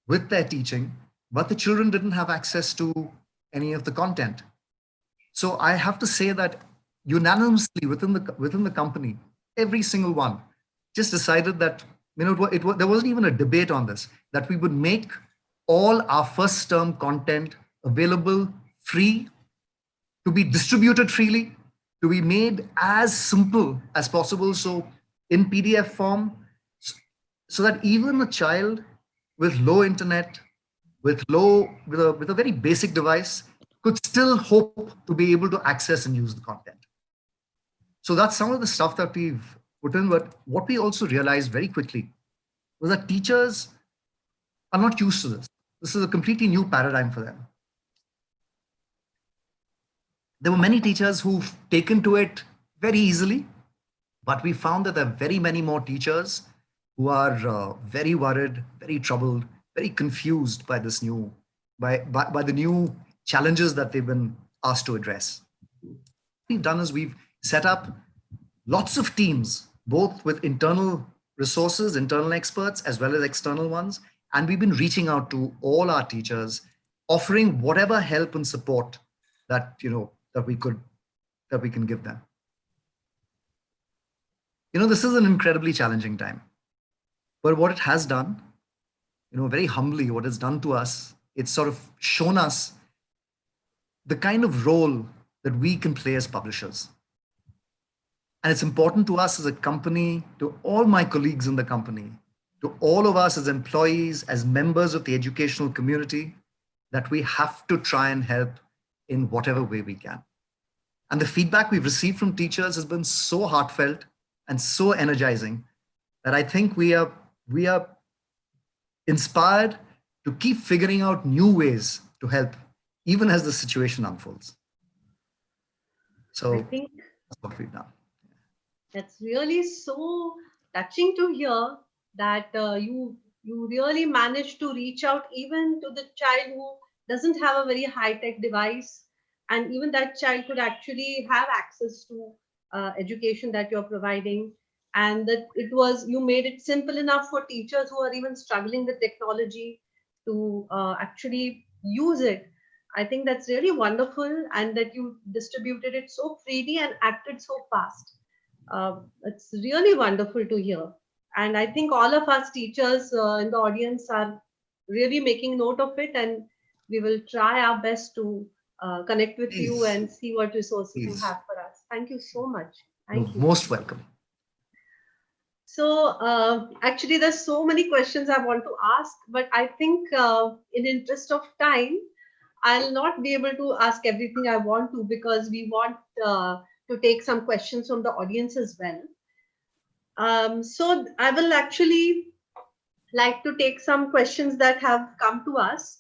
with their teaching, but the children didn't have access to any of the content. So I have to say that unanimously within the company, every single one just decided that, there wasn't even a debate on this, that we would make all our first term content available free, to be distributed freely, to be made as simple as possible. So in PDF form, so that even a child with low internet, with a very basic device, could still hope to be able to access and use the content. So that's some of the stuff that we've put in. But what we also realized very quickly was that teachers are not used to this. This is a completely new paradigm for them. There were many teachers who've taken to it very easily, but we found that there are very many more teachers who are very worried, very troubled, very confused by this new, by the new challenges that they've been asked to address. What we've done is we've set up lots of teams, both with internal resources, internal experts, as well as external ones. And we've been reaching out to all our teachers, offering whatever help and support that, that we can give them. This is an incredibly challenging time. But what it has done, very humbly, what it's done to us, it's sort of shown us the kind of role that we can play as publishers. And it's important to us as a company, to all my colleagues in the company, to all of us as employees, as members of the educational community, that we have to try and help in whatever way we can. And the feedback we've received from teachers has been so heartfelt and so energizing that I think we are inspired to keep figuring out new ways to help, even as the situation unfolds. So I think that's what we've done. that's really so touching to hear that you really managed to reach out even to the child who doesn't have a very high-tech device, and even that child could actually have access to education that you're providing, and that you made it simple enough for teachers who are even struggling with technology to actually use it. I think that's really wonderful, and that you distributed it so freely and acted so fast. It's really wonderful to hear. And I think all of us teachers in the audience are really making note of it, and we will try our best to connect with you and see what resources you have for us. Thank you so much. Thank you. Most welcome. So actually, there's so many questions I want to ask, but I think in interest of time, I'll not be able to ask everything I want to, because we want to take some questions from the audience as well. So I will actually like to take some questions that have come to us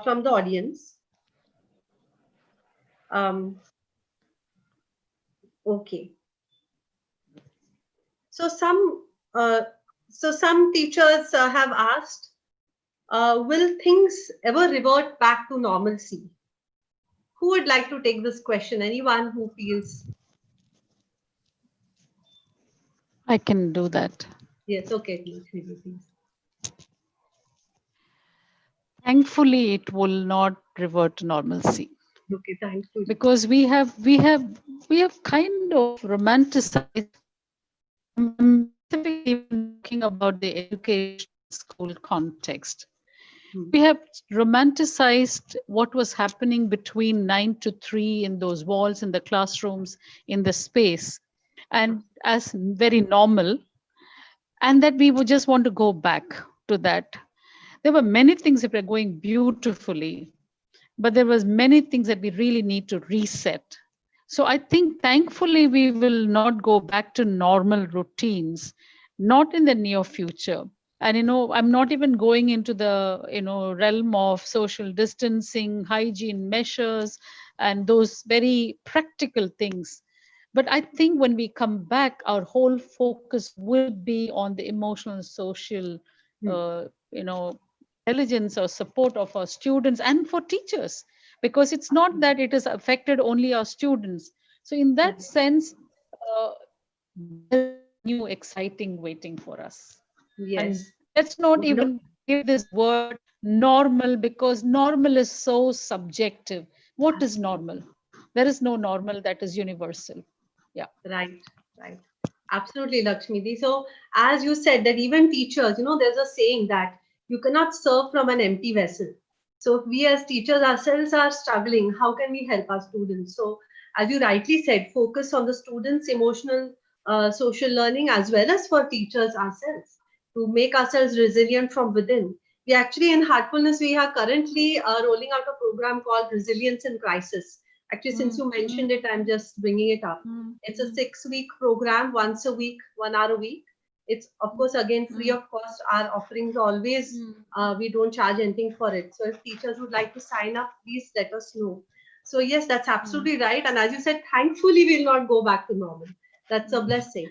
from the audience. Okay. So some teachers have asked, will things ever revert back to normalcy? Who would like to take this question? Anyone who feels? I can do that. Yes, okay, please. Thankfully, it will not revert to normalcy. Okay, thankfully. Because we have kind of romanticized. I'm specifically talking about the education school context. We have romanticized what was happening between 9 to 3 in those walls, in the classrooms, in the space, and as very normal, and that we would just want to go back to that. There were many things that were going beautifully, but there was many things that we really need to reset. So I think thankfully we will not go back to normal routines, not in the near future. And I'm not even going into the realm of social distancing, hygiene measures, and those very practical things. But I think when we come back, our whole focus will be on the emotional and social intelligence or support of our students and for teachers, because it's not that it has affected only our students. So in that sense, there's new exciting waiting for us. Yes. And let's not even give this word normal, because normal is so subjective. What is normal? There is no normal that is universal. Yeah. Right, right. Absolutely, Lakshmi. So, as you said, that even teachers, there's a saying that you cannot serve from an empty vessel. So, if we as teachers ourselves are struggling, how can we help our students? So, as you rightly said, focus on the students' emotional, social learning, as well as for teachers ourselves to make ourselves resilient from within. We actually, in Heartfulness, we are currently rolling out a program called Resilience in Crisis. Actually, since you mentioned it, I'm just bringing it up. It's a 6-week program, once a week, 1 hour a week. It's, of course, again, free of cost. Our offerings always, we don't charge anything for it. So if teachers would like to sign up, please let us know. So yes, that's absolutely right. And as you said, thankfully, we'll not go back to normal. That's a blessing.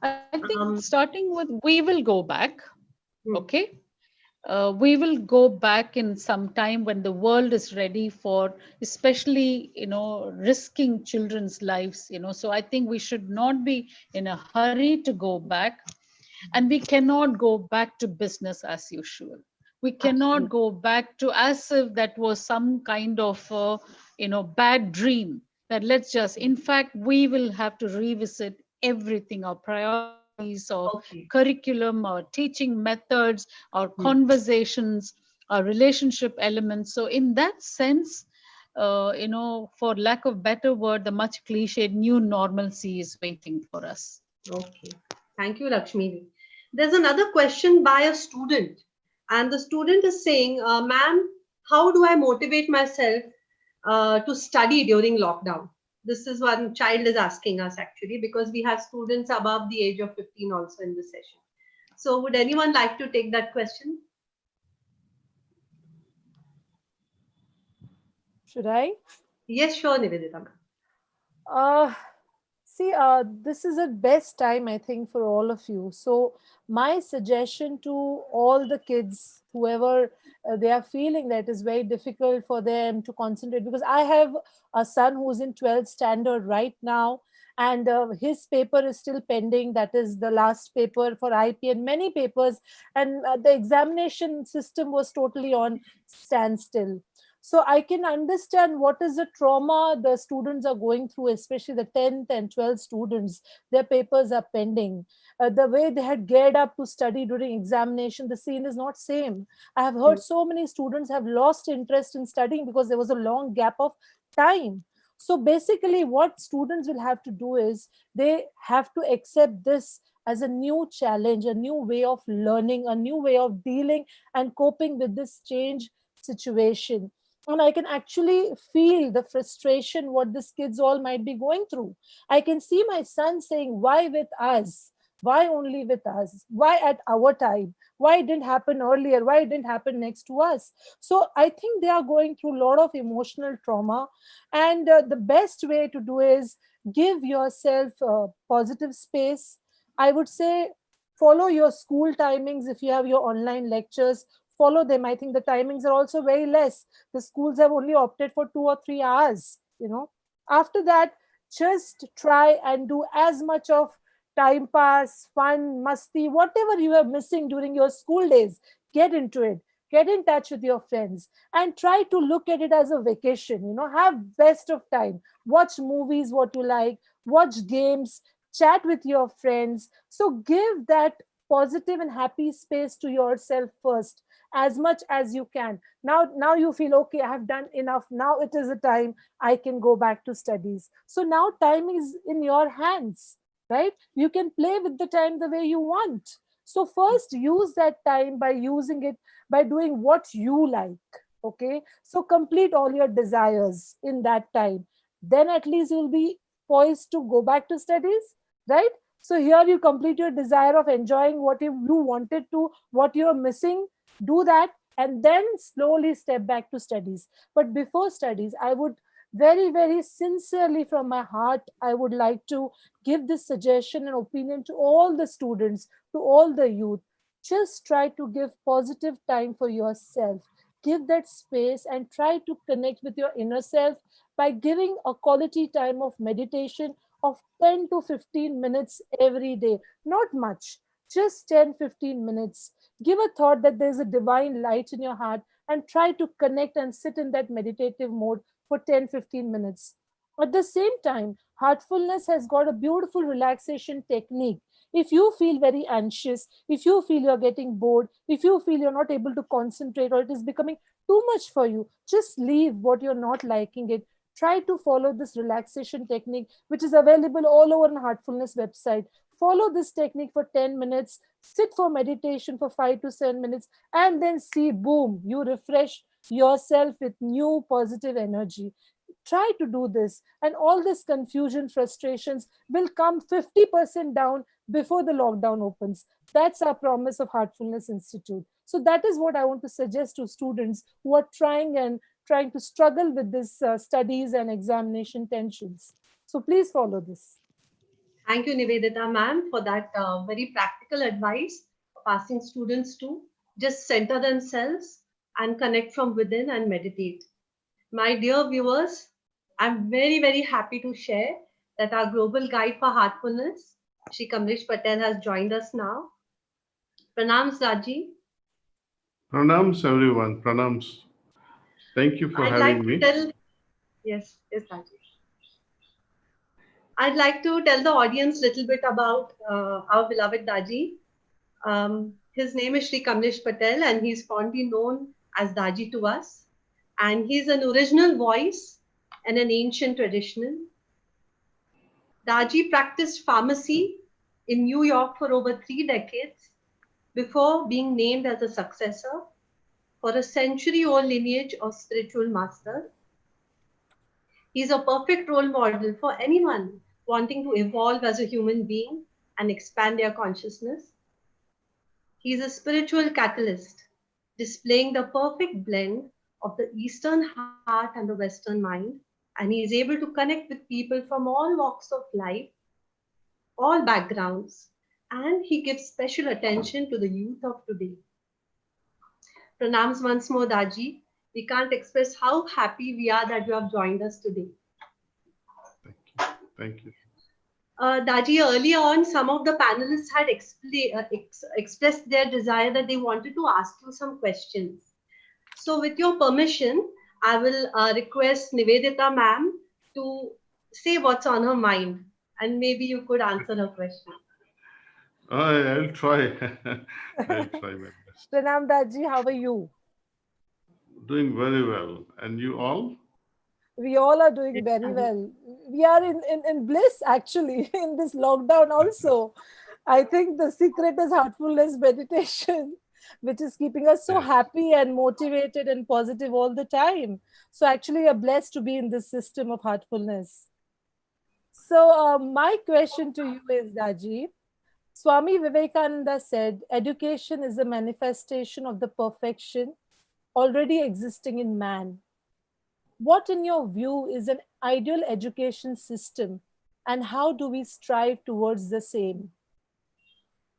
I think starting with, we will go back. Hmm. Okay. We will go back in some time when the world is ready for, especially, risking children's lives, so I think we should not be in a hurry to go back, and we cannot go back to business as usual. We cannot go back to as if that was some kind of bad dream, that let's just, in fact, we will have to revisit everything, our priorities, our Okay. curriculum, our teaching methods, our Hmm. conversations, our relationship elements. So in that sense, for lack of better word, the much cliched new normalcy is waiting for us. Okay. Thank you, Lakshmi. There's another question by a student, and the student is saying, ma'am, how do I motivate myself to study during lockdown? This is one child is asking us actually, because we have students above the age of 15 also in this session. So, would anyone like to take that question? Should I? Yes, sure, Nivedita, ma'am. Uh, See, this is a best time, I think, for all of you. So, my suggestion to all the kids, whoever they are feeling that is very difficult for them to concentrate, because I have a son who's in 12th standard right now, and his paper is still pending. That is the last paper for IP and many papers, and the examination system was totally on standstill. So I can understand what is the trauma the students are going through, especially the 10th and 12th students. Their papers are pending. The way they had geared up to study during examination, the scene is not same. I have heard so many students have lost interest in studying because there was a long gap of time. So basically, what students will have to do is they have to accept this as a new challenge, a new way of learning, a new way of dealing and coping with this change situation. And I can actually feel the frustration what these kids all might be going through. I can see my son saying, why with us? Why only with us? Why at our time? Why it didn't happen earlier? Why it didn't happen next to us? So I think they are going through a lot of emotional trauma, and the best way to do is give yourself positive space. I would say follow your school timings. If you have your online lectures, follow them. I think the timings are also very less. The schools have only opted for 2 or 3 hours. After that, just try and do as much of time pass, fun, musty, whatever you are missing during your school days. Get into it. Get in touch with your friends and try to look at it as a vacation. Have best of time. Watch movies what you like, watch games, chat with your friends. So give that positive and happy space to yourself first, as much as you can. Now you feel, okay, I have done enough. Now it is a time I can go back to studies. So now time is in your hands, right? You can play with the time the way you want. So first use that time by using it, by doing what you like. Okay, so complete all your desires in that time. Then at least you'll be poised to go back to studies, right? So here you complete your desire of enjoying what you wanted to, what you're missing. Do that, and then slowly step back to studies. But before studies, I would very, very sincerely from my heart, I would like to give this suggestion and opinion to all the students, to all the youth. Just try to give positive time for yourself. Give that space and try to connect with your inner self by giving a quality time of meditation of 10 to 15 minutes every day. Not much, just 10, 15 minutes. Give a thought that there's a divine light in your heart and try to connect and sit in that meditative mode for 10-15 minutes. At the same time, heartfulness has got a beautiful relaxation technique. If you feel very anxious, if you feel you're getting bored, if you feel you're not able to concentrate or it is becoming too much for you, just leave what you're not liking it. Try to follow this relaxation technique, which is available all over on Heartfulness website. Follow this technique for 10 minutes, sit for meditation for 5 to 7 minutes, and then see, boom, you refresh yourself with new positive energy. Try to do this, and all this confusion, frustrations will come 50% down before the lockdown opens. That's our promise of Heartfulness Institute. So that is what I want to suggest to students who are trying to struggle with this studies and examination tensions. So please follow this. Thank you, Nivedita ma'am, for that very practical advice of asking students to just center themselves and connect from within and meditate. My dear viewers, I'm very, very happy to share that our global guide for heartfulness, Shri Kamlesh Patel, has joined us now. Pranams, Daaji. Pranams, everyone. Pranams. Thank you for I'd like having to me. tell, yes, Daaji. I'd like to tell the audience a little bit about our beloved Daaji. His name is Shri Kamlesh Patel, and he's fondly known as Daaji to us. And he's an original voice and an ancient tradition. Daaji practiced pharmacy in New York for over 3 decades before being named as a successor for a century-old lineage of spiritual masters. He's a perfect role model for anyone wanting to evolve as a human being and expand their consciousness. He's a spiritual catalyst, displaying the perfect blend of the Eastern heart and the Western mind. And he is able to connect with people from all walks of life, all backgrounds, and he gives special attention to the youth of today. Pranams once more, Daaji. We can't express how happy we are that you have joined us today. Thank you. Thank you. Daaji, earlier on, some of the panelists had expressed their desire that they wanted to ask you some questions. So with your permission, I will request Nivedita ma'am to say what's on her mind, and maybe you could answer her question. I'll try. I'll try my best. Pranam Daaji, how are you? Doing very well. And you all? We all are doing very well. We are in bliss, actually, in this lockdown also. I think the secret is heartfulness meditation, which is keeping us so happy and motivated and positive all the time. So actually, you're blessed to be in this system of heartfulness. So my question to you is, Daaji, Swami Vivekananda said, education is a manifestation of the perfection already existing in man. What, in your view, is an ideal education system, and how do we strive towards the same?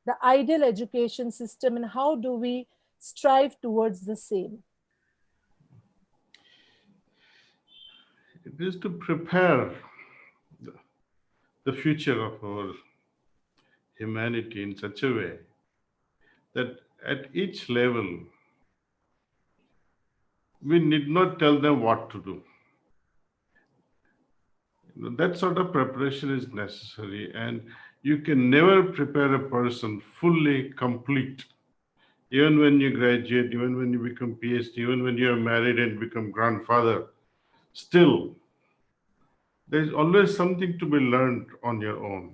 The ideal education system, and how do we strive towards the same? It is to prepare the future of our humanity in such a way that at each level, we need not tell them what to do. That sort of preparation is necessary, and you can never prepare a person fully complete. Even when you graduate, even when you become PhD, even when you are married and become grandfather, still, there is always something to be learned on your own.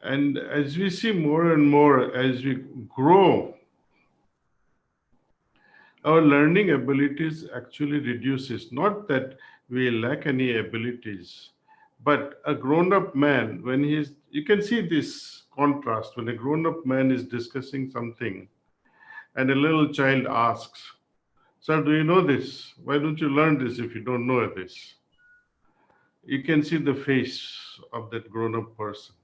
And as we see more and more, as we grow, our learning abilities actually reduces. Not that we lack any abilities, but a grown-up man, when you can see this contrast, when a grown-up man is discussing something and a little child asks, "Sir, do you know this? Why don't you learn this if you don't know this?" You can see the face of that grown-up person.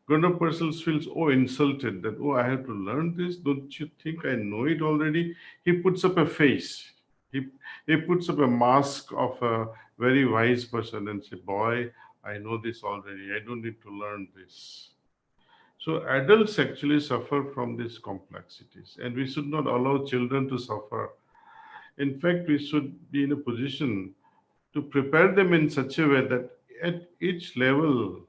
Grown-up person feels insulted that, I have to learn this. Don't you think I know it already? He puts up a face. He puts up a mask of a very wise person and say, boy, I know this already. I don't need to learn this. So adults actually suffer from these complexities, and we should not allow children to suffer. In fact, we should be in a position to prepare them in such a way that at each level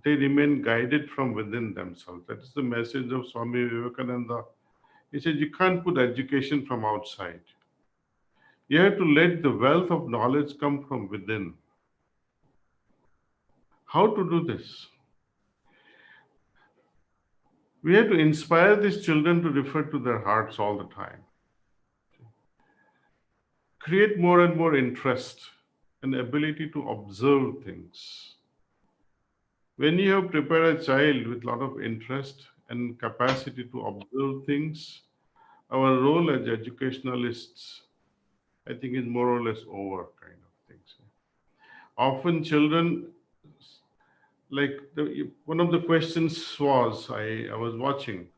they remain guided from within themselves. That is the message of Swami Vivekananda. He said, you can't put education from outside. You have to let the wealth of knowledge come from within. How to do this? We have to inspire these children to refer to their hearts all the time. Create more and more interest and ability to observe things. When you have prepared a child with a lot of interest and capacity to observe things, our role as educationalists, I think, is more or less over, kind of things. Often children, like one of the questions was, I was watching,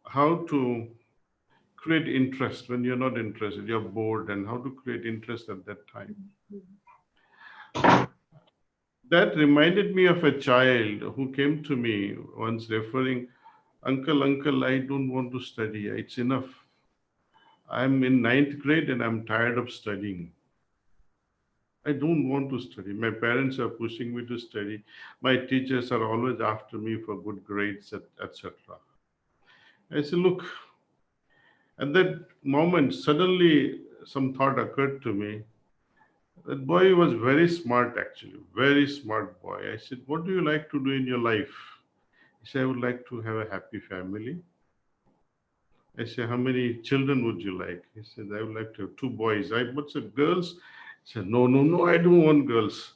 how to create interest when you're not interested, you're bored, and how to create interest at that time. That reminded me of a child who came to me once referring, Uncle, I don't want to study. It's enough. I'm in 9th grade and I'm tired of studying. I don't want to study. My parents are pushing me to study. My teachers are always after me for good grades, etc. I said, look, at that moment, suddenly some thought occurred to me. That boy was very smart, actually, very smart boy. I said, what do you like to do in your life? He said, I would like to have a happy family. I said, how many children would you like? He said, I would like to have 2 boys. I said, girls? He said, no, I don't want girls.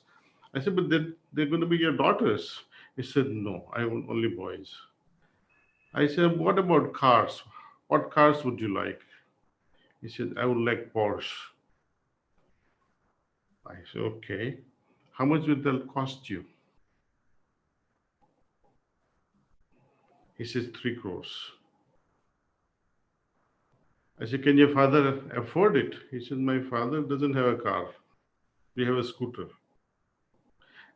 I said, but they're going to be your daughters. He said, no, I want only boys. I said, what about cars? What cars would you like? He said, I would like Porsche. I said, okay. How much will that cost you? He says, 3 crores. I said, can your father afford it? He said, my father doesn't have a car. We have a scooter.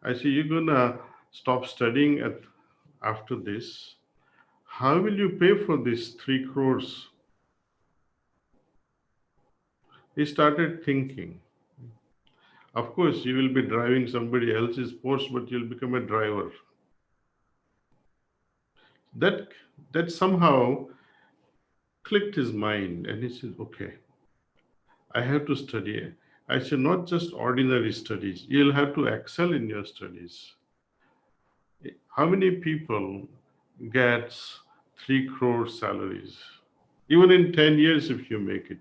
I said, you're going to stop studying after this. How will you pay for this 3 crores? He started thinking. Of course, you will be driving somebody else's Porsche, but you'll become a driver. That somehow clicked his mind, and he said, okay, I have to study. I said, not just ordinary studies. You'll have to excel in your studies. How many people gets 3 crore salaries? Even in 10 years, if you make it.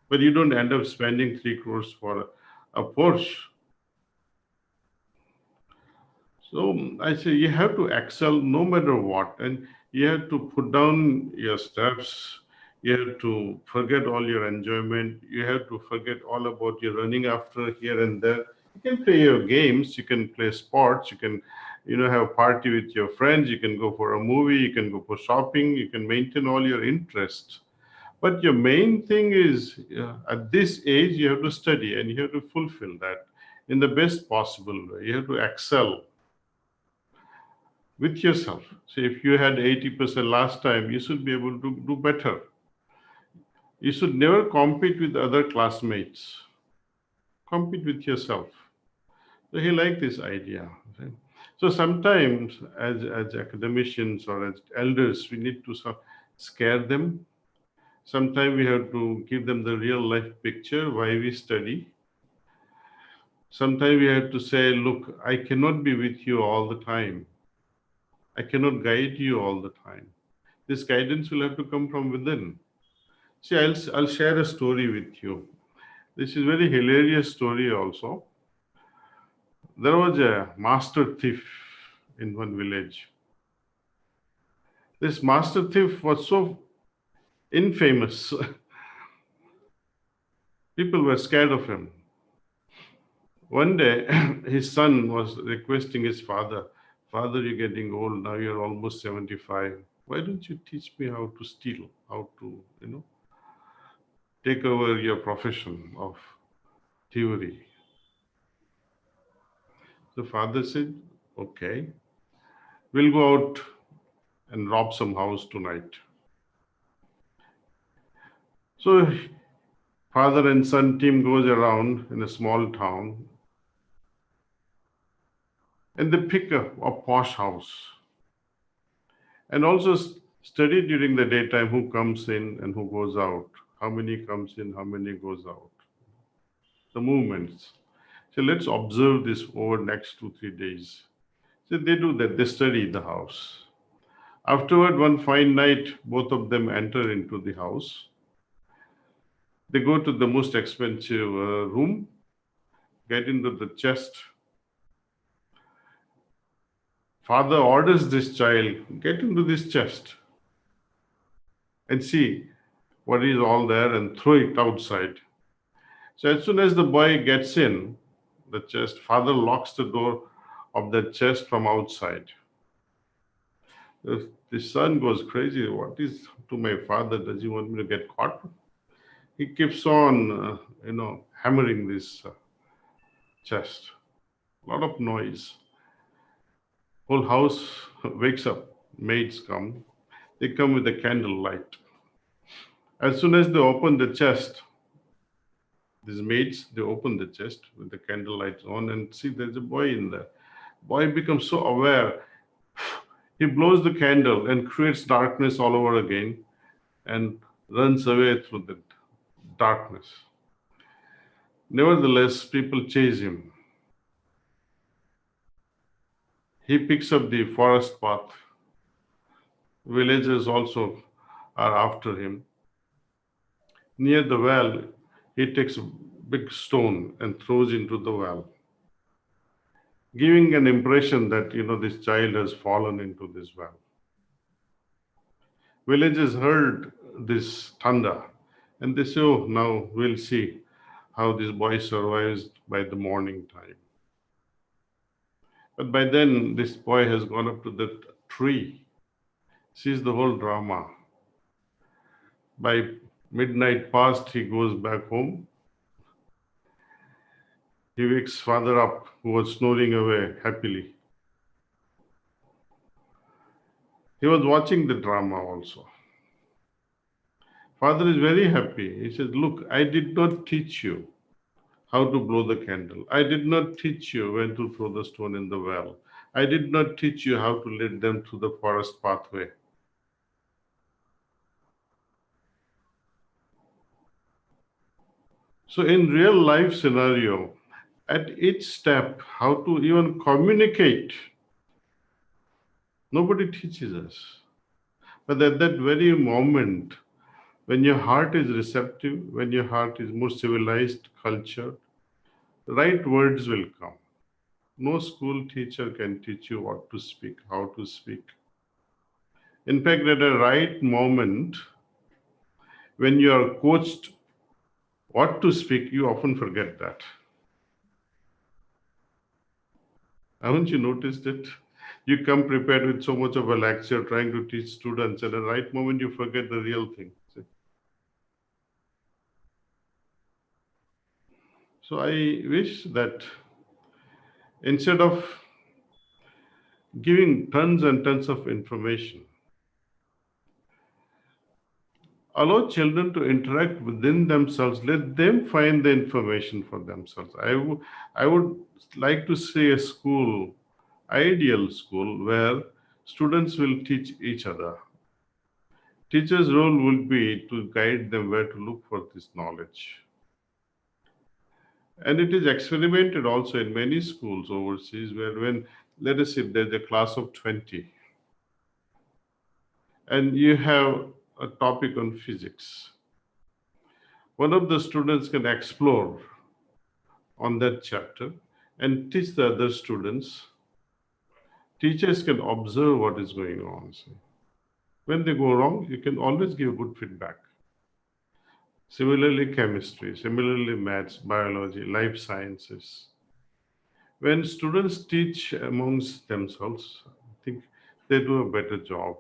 But you don't end up spending 3 crores for a Porsche. So I say you have to excel no matter what, and you have to put down your steps. You have to forget all your enjoyment. You have to forget all about your running after here and there. You can play your games. You can play sports. You can, have a party with your friends. You can go for a movie. You can go for shopping. You can maintain all your interests. But your main thing is at this age, you have to study and you have to fulfill that in the best possible way. You have to excel with yourself. So if you had 80% last time, you should be able to do better. You should never compete with other classmates. Compete with yourself. So he liked this idea. So sometimes as academicians or as elders, we need to scare them. Sometimes we have to give them the real life picture, why we study. Sometimes we have to say, look, I cannot be with you all the time. I cannot guide you all the time. This guidance will have to come from within. See, I'll share a story with you. This is a very hilarious story also. There was a master thief in one village. This master thief was so infamous. People were scared of him. One day, his son was requesting his father, Father, you're getting old now, you're almost 75. Why don't you teach me how to steal, how to, take over your profession of thievery? The father said, okay. We'll go out and rob some house tonight. So father and son team goes around in a small town and they pick a posh house and also study during the daytime who comes in and who goes out, how many comes in, how many goes out, the movements. So let's observe this over next 2-3 days. So they do that, they study the house. Afterward, one fine night, both of them enter into the house. They go to the most expensive room, get into the chest. Father orders this child, get into this chest and see what is all there and throw it outside. So as soon as the boy gets in the chest, father locks the door of the chest from outside. The son goes crazy. What is to my father? Does he want me to get caught? He keeps on, hammering this chest. A lot of noise. Whole house wakes up. Maids come. They come with a candle light. As soon as they open the chest, these maids, they open the chest with the candle lights on and see there's a boy in there. Boy becomes so aware. He blows the candle and creates darkness all over again and runs away through the darkness. Nevertheless, people chase him. He picks up the forest path. Villagers also are after him. Near the well, he takes a big stone and throws into the well, giving an impression that, this child has fallen into this well. Villagers heard this thunder and they say, oh, now we'll see how this boy survives by the morning time. But by then, this boy has gone up to the tree, sees the whole drama. By midnight past, he goes back home. He wakes father up, who was snoring away happily. He was watching the drama also. Father is very happy. He says, look, I did not teach you how to blow the candle. I did not teach you when to throw the stone in the well. I did not teach you how to lead them through the forest pathway. So in real life scenario, at each step, how to even communicate, nobody teaches us. But at that very moment, when your heart is receptive, when your heart is more civilized, cultured, the right words will come. No school teacher can teach you what to speak, how to speak. In fact, at a right moment, when you are coached what to speak, you often forget that. Haven't you noticed it? You come prepared with so much of a lecture trying to teach students, at the right moment you forget the real thing. So I wish that instead of giving tons and tons of information, allow children to interact within themselves. Let them find the information for themselves. I would like to see a school, ideal school, where students will teach each other. Teachers' role will be to guide them where to look for this knowledge. And it is experimented also in many schools overseas where when, let us say there's a class of 20 and you have a topic on physics. One of the students can explore on that chapter and teach the other students. Teachers can observe what is going on. So when they go wrong, you can always give good feedback. Similarly, chemistry, similarly, maths, biology, life sciences. When students teach amongst themselves, I think they do a better job.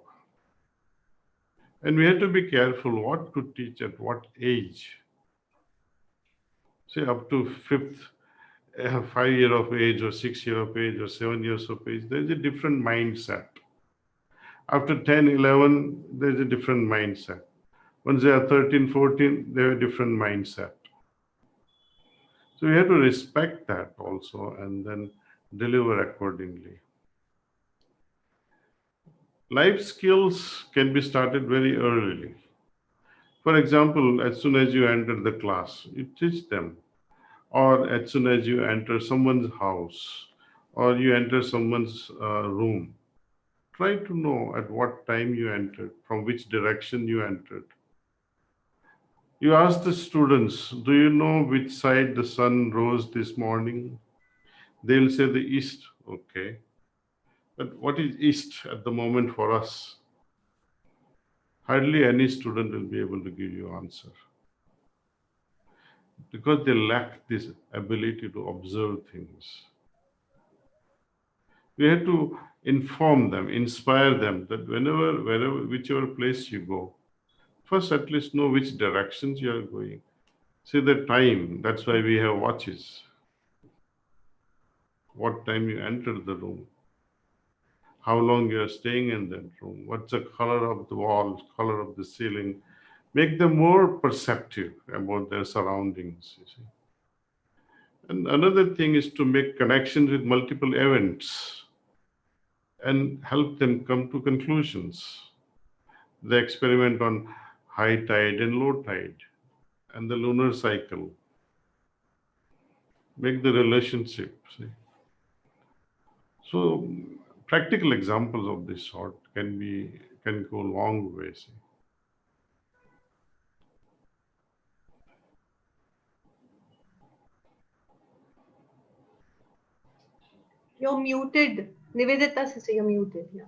And we have to be careful what to teach at what age. Say up to 5 year of age or 6 year of age or 7 years of age, there's a different mindset. After 10, 11, there's a different mindset. Once they are 13, 14, they have a different mindset. So we have to respect that also and then deliver accordingly. Life skills can be started very early. For example, as soon as you enter the class, you teach them. Or as soon as you enter someone's house, or you enter someone's room, try to know at what time you entered, from which direction you entered. You ask the students, do you know which side the sun rose this morning? They'll say the east. Okay. But what is east at the moment for us? Hardly any student will be able to give you answer, because they lack this ability to observe things. We have to inform them, inspire them that whenever, wherever, whichever place you go, first at least know which directions you are going. See the time, that's why we have watches. What time you enter the room, how long you are staying in that room, what's the color of the walls, color of the ceiling. Make them more perceptive about their surroundings, you see. And another thing is to make connections with multiple events and help them come to conclusions. They experiment on high tide and low tide and the lunar cycle. Make the relationship. See? So practical examples of this sort can go a long way. See? You're muted. Nivedita sister, you're muted. Yeah.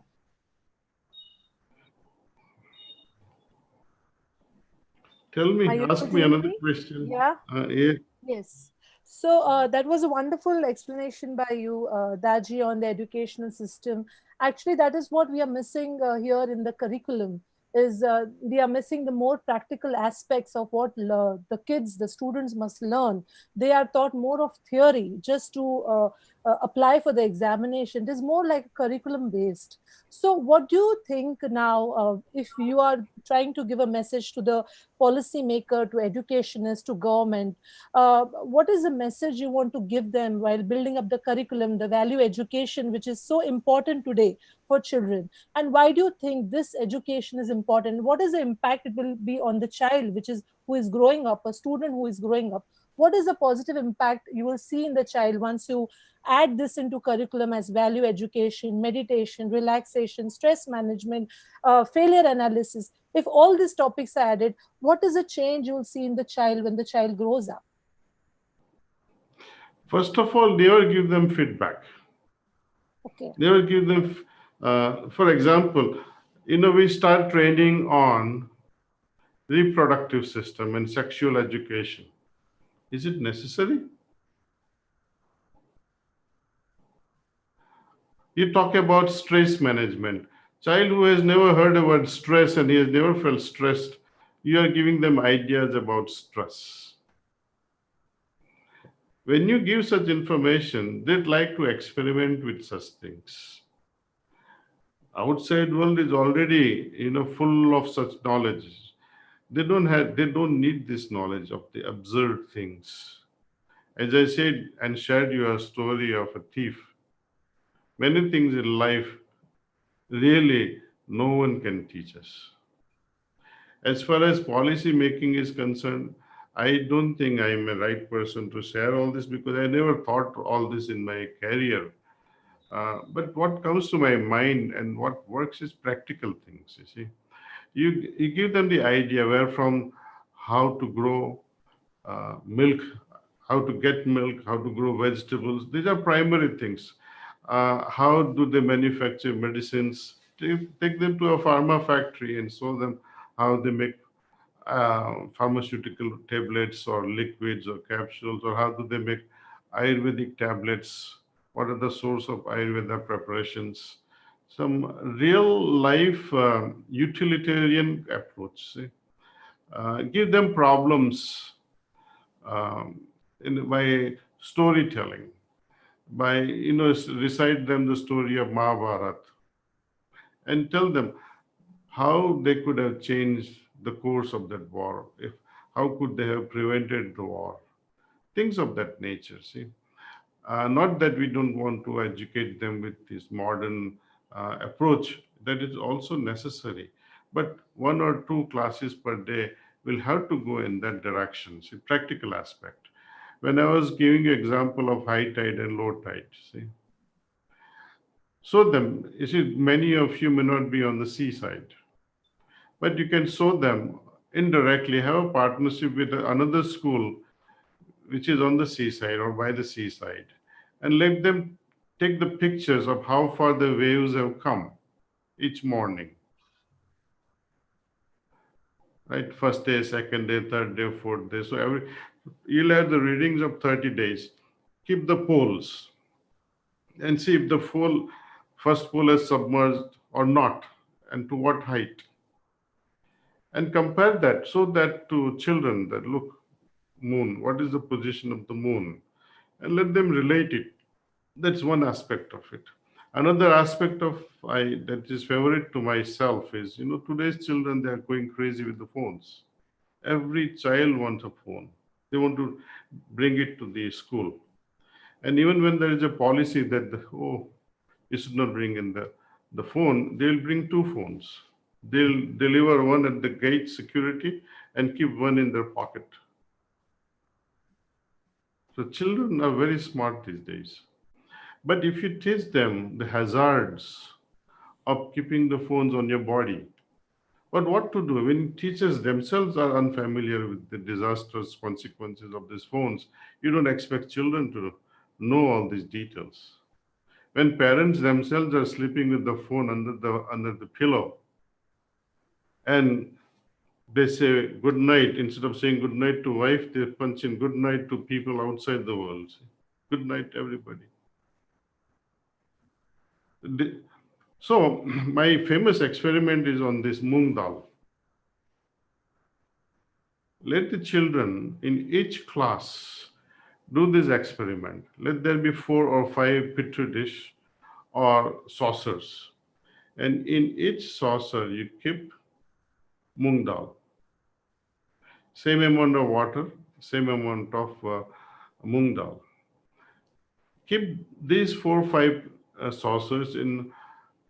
Tell me, Are you ask able to me hear another me? question. Yeah. Yeah. Yes. So that was a wonderful explanation by you, Daji, on the educational system. Actually, that is what we are missing here in the curriculum. Is we are missing the more practical aspects of what the kids, the students must learn. They are taught more of theory just to apply for the examination. It is more like curriculum based. So, what do you think now? If you are trying to give a message to the policymaker, to educationists, to government, what is the message you want to give them while building up the curriculum, the value education, which is so important today for children? And why do you think this education is important? What is the impact it will be on the child, which is who is growing up, a student who is growing up? What is the positive impact you will see in the child once you add this into curriculum as value education, meditation, relaxation, stress management, failure analysis? If all these topics are added, what is the change you will see in the child when the child grows up? First of all, never give them feedback. Okay. Never give them, for example, we start training on reproductive system and sexual education. Is it necessary? You talk about stress management. Child who has never heard the word stress and he has never felt stressed, you are giving them ideas about stress. When you give such information, they'd like to experiment with such things. Outside world is already, full of such knowledge. They don't need this knowledge of the absurd things. As I said and shared you a story of a thief. Many things in life, really, no one can teach us. As far as policy making is concerned, I don't think I am a right person to share all this because I never thought all this in my career. But what comes to my mind and what works is practical things, you see. You give them the idea where from, how to grow milk, how to get milk, how to grow vegetables. These are primary things. How do they manufacture medicines? Take them to a pharma factory and show them how they make pharmaceutical tablets or liquids or capsules, or how do they make Ayurvedic tablets? What are the source of Ayurveda preparations? Some real life utilitarian approach. See? Give them problems by storytelling, by recite them the story of Mahabharata. and tell them how they could have changed the course of that war, if how could they have prevented the war, things of that nature. See, not that we don't want to educate them with this modern approach, that is also necessary, but 1 or 2 classes per day will have to go in that direction. See, practical aspect. When I was giving you example of high tide and low tide, see, show them. You see, many of you may not be on the seaside, but you can show them indirectly, have a partnership with another school which is on the seaside or by the seaside, and let them take the pictures of how far the waves have come each morning. Right, first day, second day, third day, fourth day. So you'll have the readings of 30 days. Keep the poles and see if the first pole is submerged or not, and to what height. And compare that, so that to children that look, moon, what is the position of the moon? And let them relate it. That's one aspect of it. Another aspect of that is favorite to myself is, today's children, they are going crazy with the phones. Every child wants a phone. They want to bring it to the school. And even when there is a policy that, you should not bring in the phone, they'll bring 2 phones. They'll deliver one at the gate security and keep one in their pocket. So children are very smart these days. But if you teach them the hazards of keeping the phones on your body, but what to do when teachers themselves are unfamiliar with the disastrous consequences of these phones, you don't expect children to know all these details. When parents themselves are sleeping with the phone under the pillow, and they say good night, instead of saying good night to wife, they punch in good night to people outside the world. Good night, everybody. So my famous experiment is on this moong dal. Let the children in each class do this experiment. Let there be 4 or 5 petri dish or saucers, and in each saucer you keep moong dal. Same amount of water, same amount of moong dal. Keep these 4 or 5 saucers in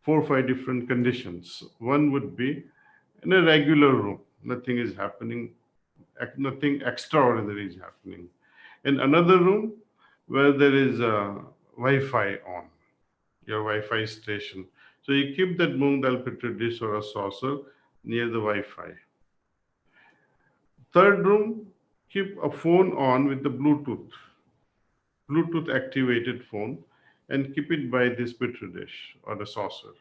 4 or 5 different conditions. One would be in a regular room, nothing is happening, nothing extraordinary is happening. In another room where there is a Wi-Fi on, your Wi-Fi station. So you keep that moong dal petri dish or a saucer near the Wi-Fi. Third room, keep a phone on with the Bluetooth activated phone, and keep it by this petri dish or the saucer.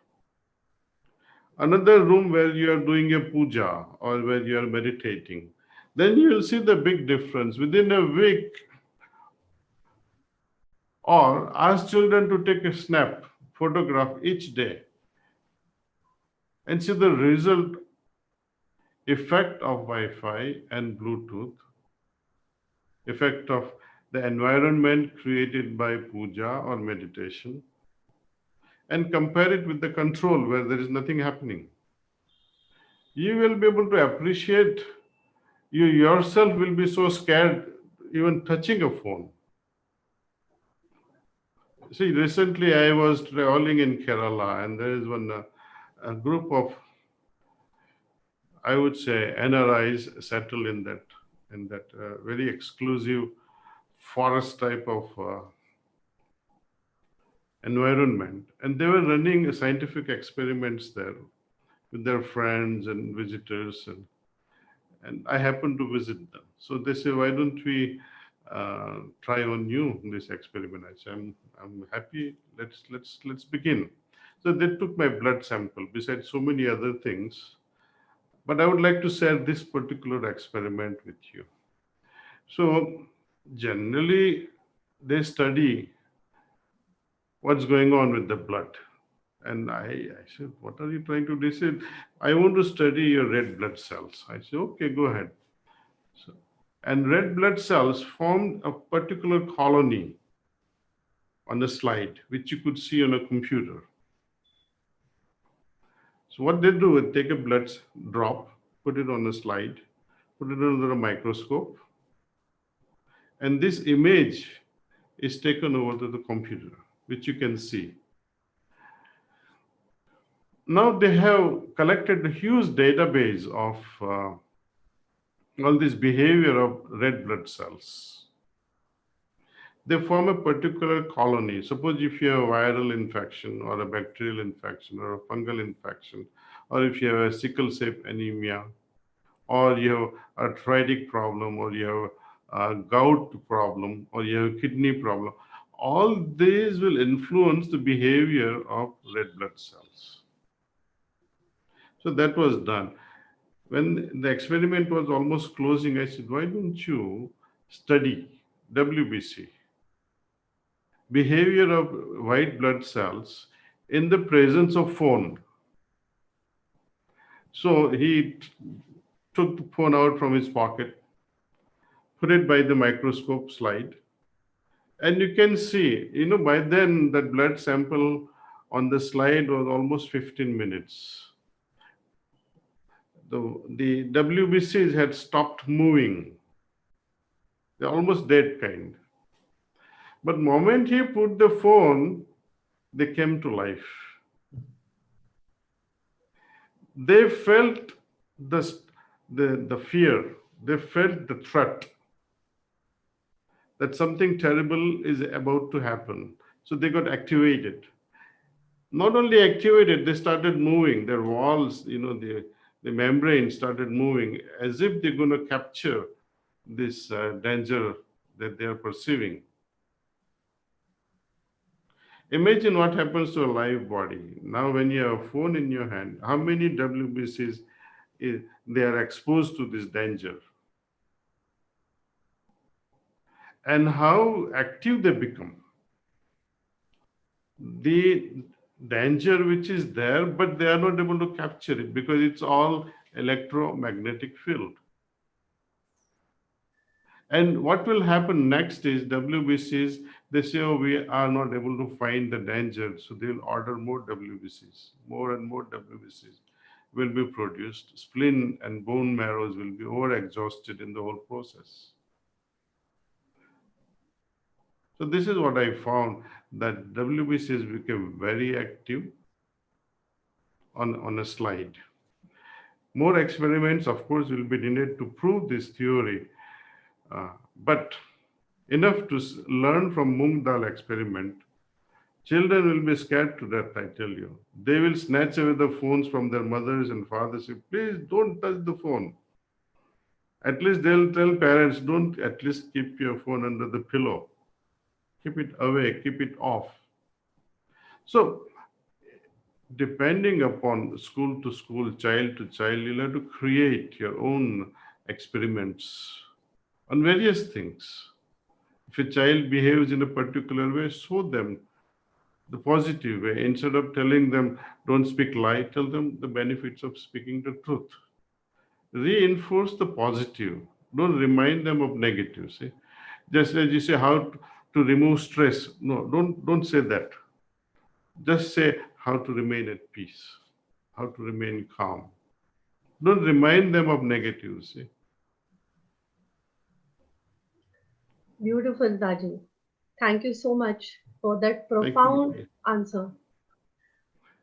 Another room where you are doing a puja or where you are meditating, then you will see the big difference within a week. Or ask children to take a snap, photograph each day, and see the result effect of Wi-Fi and Bluetooth, effect of the environment created by puja or meditation, and compare it with the control where there is nothing happening. You will be able to appreciate, you yourself will be so scared even touching a phone. See, recently I was traveling in Kerala, and there is a group of, I would say, NRIs settled in that very exclusive forest type of environment, and they were running scientific experiments there with their friends and visitors, and I happened to visit them. So they say, why don't we try on you this experiment? I said, I'm happy. Let's begin. So they took my blood sample besides so many other things. But I would like to share this particular experiment with you. So generally, they study what's going on with the blood. And I said, what are you trying to do? They said, I want to study your red blood cells. I said, okay, go ahead. So, and red blood cells formed a particular colony on the slide, which you could see on a computer. So what they do is take a blood drop, put it on a slide, put it under a microscope, and this image is taken over to the computer, which you can see. Now they have collected a huge database of all this behavior of red blood cells. They form a particular colony. Suppose if you have a viral infection or a bacterial infection or a fungal infection, or if you have a sickle cell anemia, or you have arthritic problem, or you have a gout problem, or you have a kidney problem, all these will influence the behavior of red blood cells. So that was done. When the experiment was almost closing, I said, why don't you study WBC, behavior of white blood cells in the presence of phone? So he took the phone out from his pocket, put it by the microscope slide, and you can see, by then that blood sample on the slide was almost 15 minutes. The WBCs had stopped moving. They're almost dead kind. But the moment he put the phone, they came to life. They felt the fear. They felt the threat that something terrible is about to happen. So they got activated. Not only activated, they started moving. Their walls, the membrane started moving as if they're going to capture this danger that they are perceiving. Imagine what happens to a live body. Now, when you have a phone in your hand, how many WBCs they are exposed to this danger? And how active they become. The danger which is there, but they are not able to capture it because it's all electromagnetic field. And what will happen next is WBCs, they say, oh, we are not able to find the danger. So they'll order more WBCs, more and more WBCs will be produced. Spleen and bone marrows will be over-exhausted in the whole process. So this is what I found, that WBCs became very active on a slide. More experiments, of course, will be needed to prove this theory. But enough to learn from Moong Dal experiment. Children will be scared to death, I tell you. They will snatch away the phones from their mothers and fathers. Say, please don't touch the phone. At least they'll tell parents, don't at least keep your phone under the pillow. Keep it away, keep it off. So, depending upon school to school, child to child, you'll have to create your own experiments on various things. If a child behaves in a particular way, show them the positive way. Instead of telling them, don't speak lie, tell them the benefits of speaking the truth. Reinforce the positive. Don't remind them of negative. See? Just as you say how to remove stress. No, don't say that. Just say how to remain at peace, how to remain calm. Don't remind them of negative. See? Beautiful, Daaji. Thank you so much for that profound answer.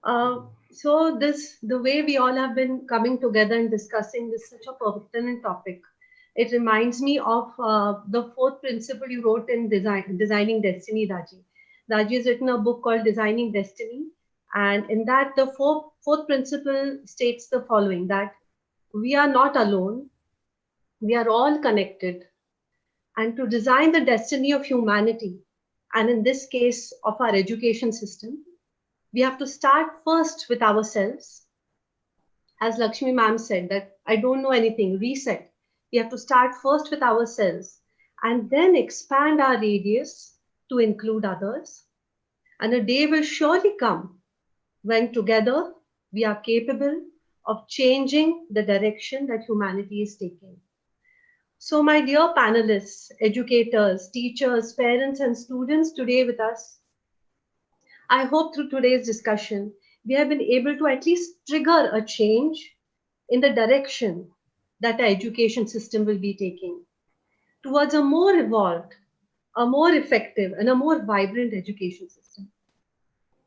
So the way we all have been coming together and discussing this such a pertinent topic, it reminds me of the fourth principle you wrote in Designing Destiny, Daaji. Daaji has written a book called Designing Destiny. And in that, the fourth principle states the following, that we are not alone. We are all connected. And to design the destiny of humanity, and in this case of our education system, we have to start first with ourselves. As Lakshmi ma'am said, that I don't know anything, reset. We have to start first with ourselves and then expand our radius to include others. And a day will surely come when together we are capable of changing the direction that humanity is taking. So my dear panelists, educators, teachers, parents, and students today with us, I hope through today's discussion, we have been able to at least trigger a change in the direction that the education system will be taking towards a more evolved, a more effective, and a more vibrant education system.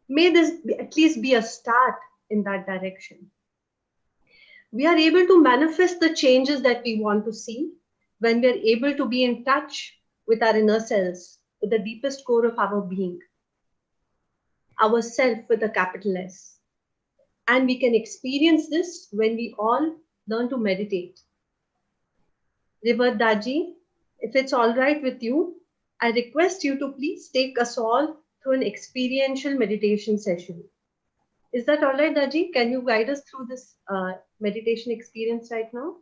May this at least be a start in that direction. We are able to manifest the changes that we want to see when we are able to be in touch with our inner selves, with the deepest core of our being, our self with a capital S. And we can experience this when we all learn to meditate. River Daaji, if it's all right with you, I request you to please take us all through an experiential meditation session. Is that all right, Daaji? Can you guide us through this meditation experience right now?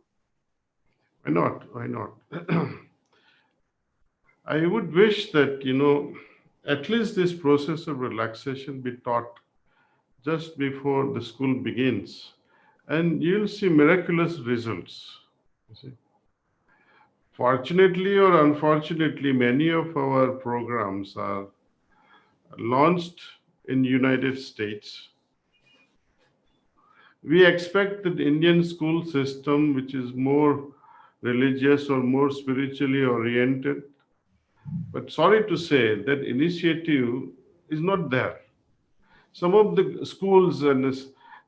Why not? Why not? I would wish that, at least this process of relaxation be taught just before the school begins, and you'll see miraculous results. You see? Fortunately or unfortunately, many of our programs are launched in United States. We expect that the Indian school system, which is more religious or more spiritually oriented, but sorry to say that initiative is not there. Some of the schools and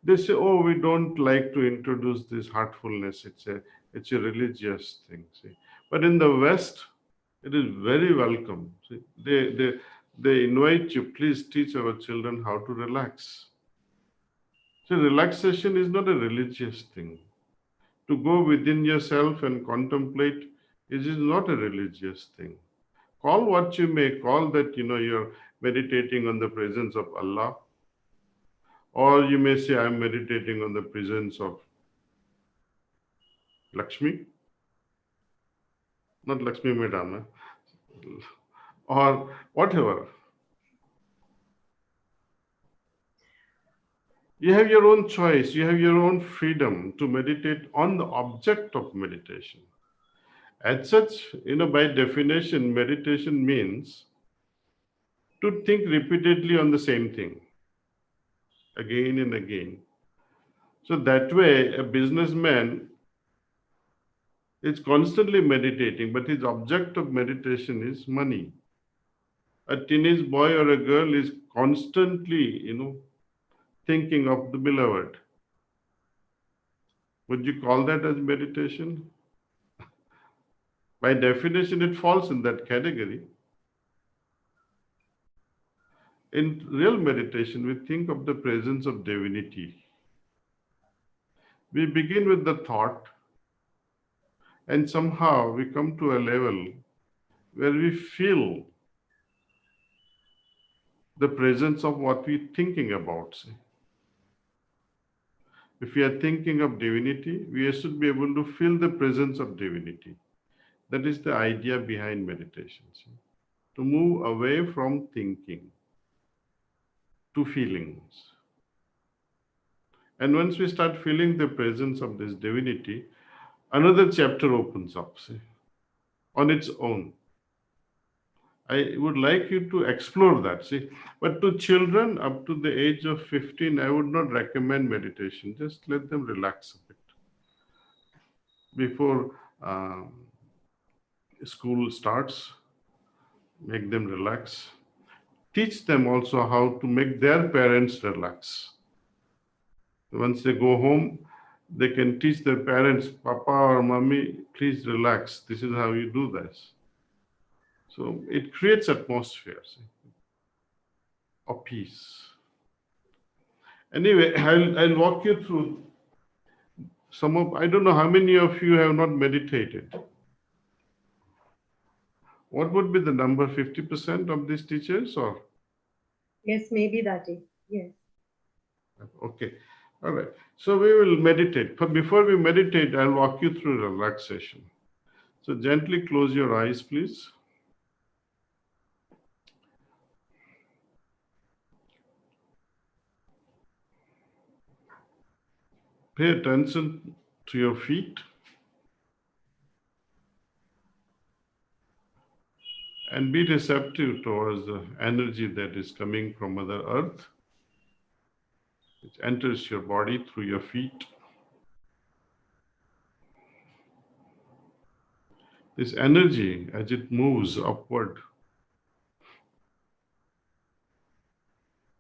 they say, "Oh, we don't like to introduce this heartfulness. It's a religious thing." See, but in the West, it is very welcome. See, they invite you. Please teach our children how to relax. So relaxation is not a religious thing. To go within yourself and contemplate, it is not a religious thing. Call what you may call that, you're meditating on the presence of Allah. Or you may say, I'm meditating on the presence of Lakshmi. Not Lakshmi Madam. Or whatever. You have your own choice. You have your own freedom to meditate on the object of meditation. As such, by definition, meditation means to think repeatedly on the same thing, again and again. So that way, a businessman is constantly meditating, but his object of meditation is money. A teenage boy or a girl is constantly, thinking of the beloved. Would you call that as meditation? By definition, it falls in that category. In real meditation, we think of the presence of divinity. We begin with the thought, and somehow we come to a level where we feel the presence of what we're thinking about. See? If we are thinking of divinity, we should be able to feel the presence of divinity. That is the idea behind meditation. See? To move away from thinking to feelings. And once we start feeling the presence of this divinity, another chapter opens up, see, on its own. I would like you to explore that, see. But to children up to the age of 15, I would not recommend meditation. Just let them relax a bit. Before school starts, make them relax. Teach them also how to make their parents relax. Once they go home, they can teach their parents, Papa or Mommy, please relax. This is how you do this. So it creates atmosphere, see, of peace. Anyway, I'll walk you through I don't know how many of you have not meditated. What would be the number, 50% of these teachers or? Yes, maybe that is. Yes. Okay. All right. So we will meditate. But before we meditate, I'll walk you through relaxation. So gently close your eyes, please. Pay attention to your feet. And be receptive towards the energy that is coming from Mother Earth. which enters your body through your feet. This energy, as it moves upward,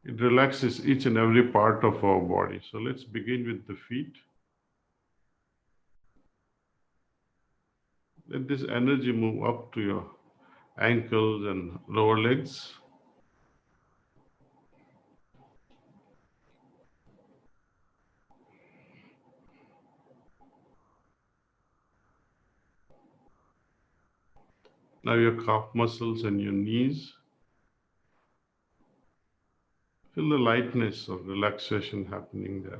it relaxes each and every part of our body. So let's begin with the feet. Let this energy move up to your ankles and lower legs. Now your calf muscles and your knees. Feel the lightness of relaxation happening there.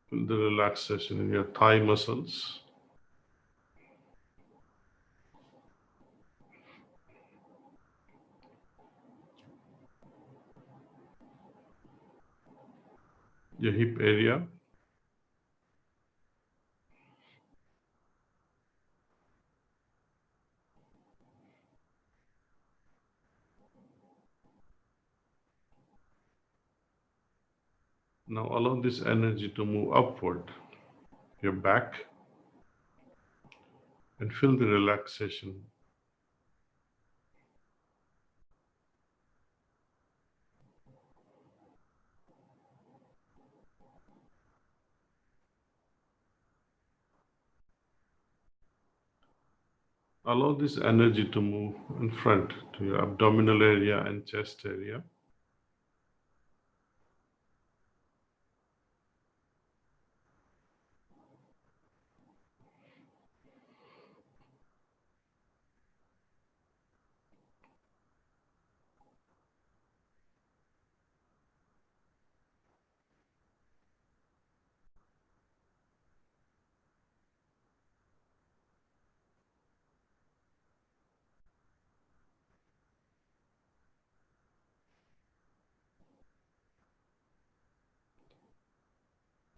Feel the relaxation in your thigh muscles. Your hip area. Now allow this energy to move upward, your back, and feel the relaxation. Allow this energy to move in front to your abdominal area and chest area.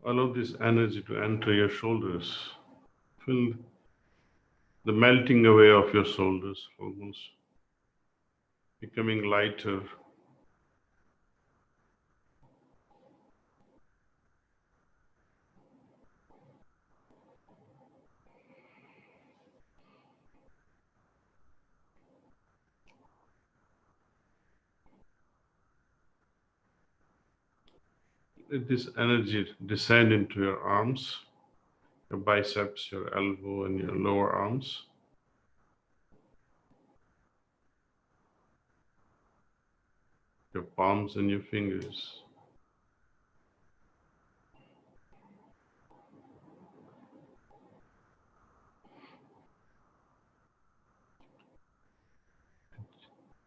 Allow this energy to enter your shoulders. Feel the melting away of your shoulders, almost becoming lighter. Let this energy descend into your arms, your biceps, your elbow, and your lower arms. Your palms and your fingers.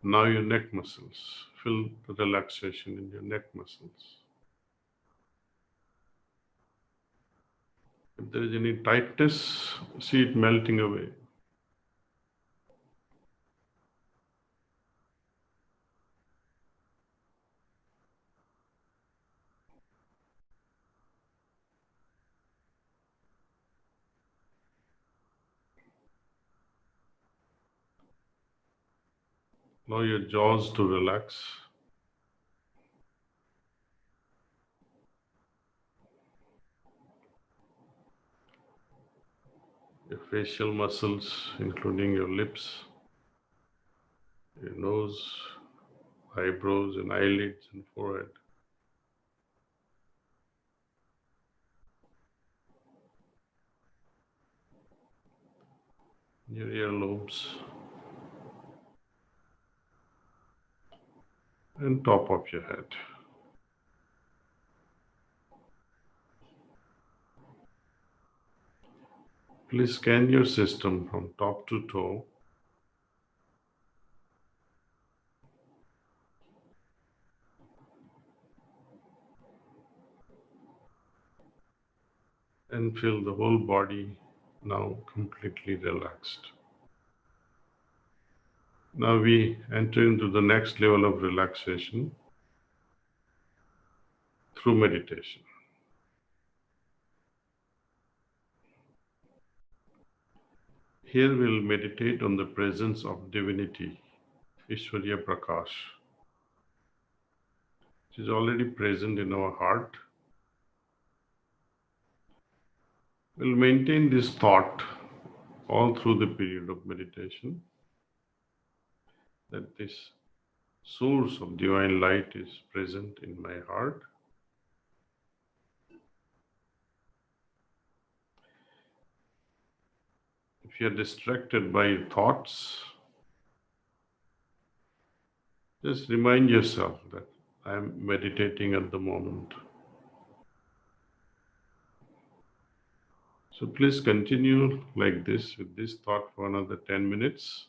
Now your neck muscles. Feel the relaxation in your neck muscles. If there is any tightness, see it melting away. Allow your jaws to relax. Your facial muscles, including your lips, your nose, eyebrows, and eyelids and forehead. Your earlobes and top of your head. Please scan your system from top to toe. And feel the whole body now completely relaxed. Now we enter into the next level of relaxation through meditation. Here we'll meditate on the presence of divinity, Ishwarya Prakash, which is already present in our heart. We'll maintain this thought all through the period of meditation, that this source of divine light is present in my heart. If you're distracted by thoughts, just remind yourself that I'm meditating at the moment. So please continue like this, with this thought, for another 10 minutes.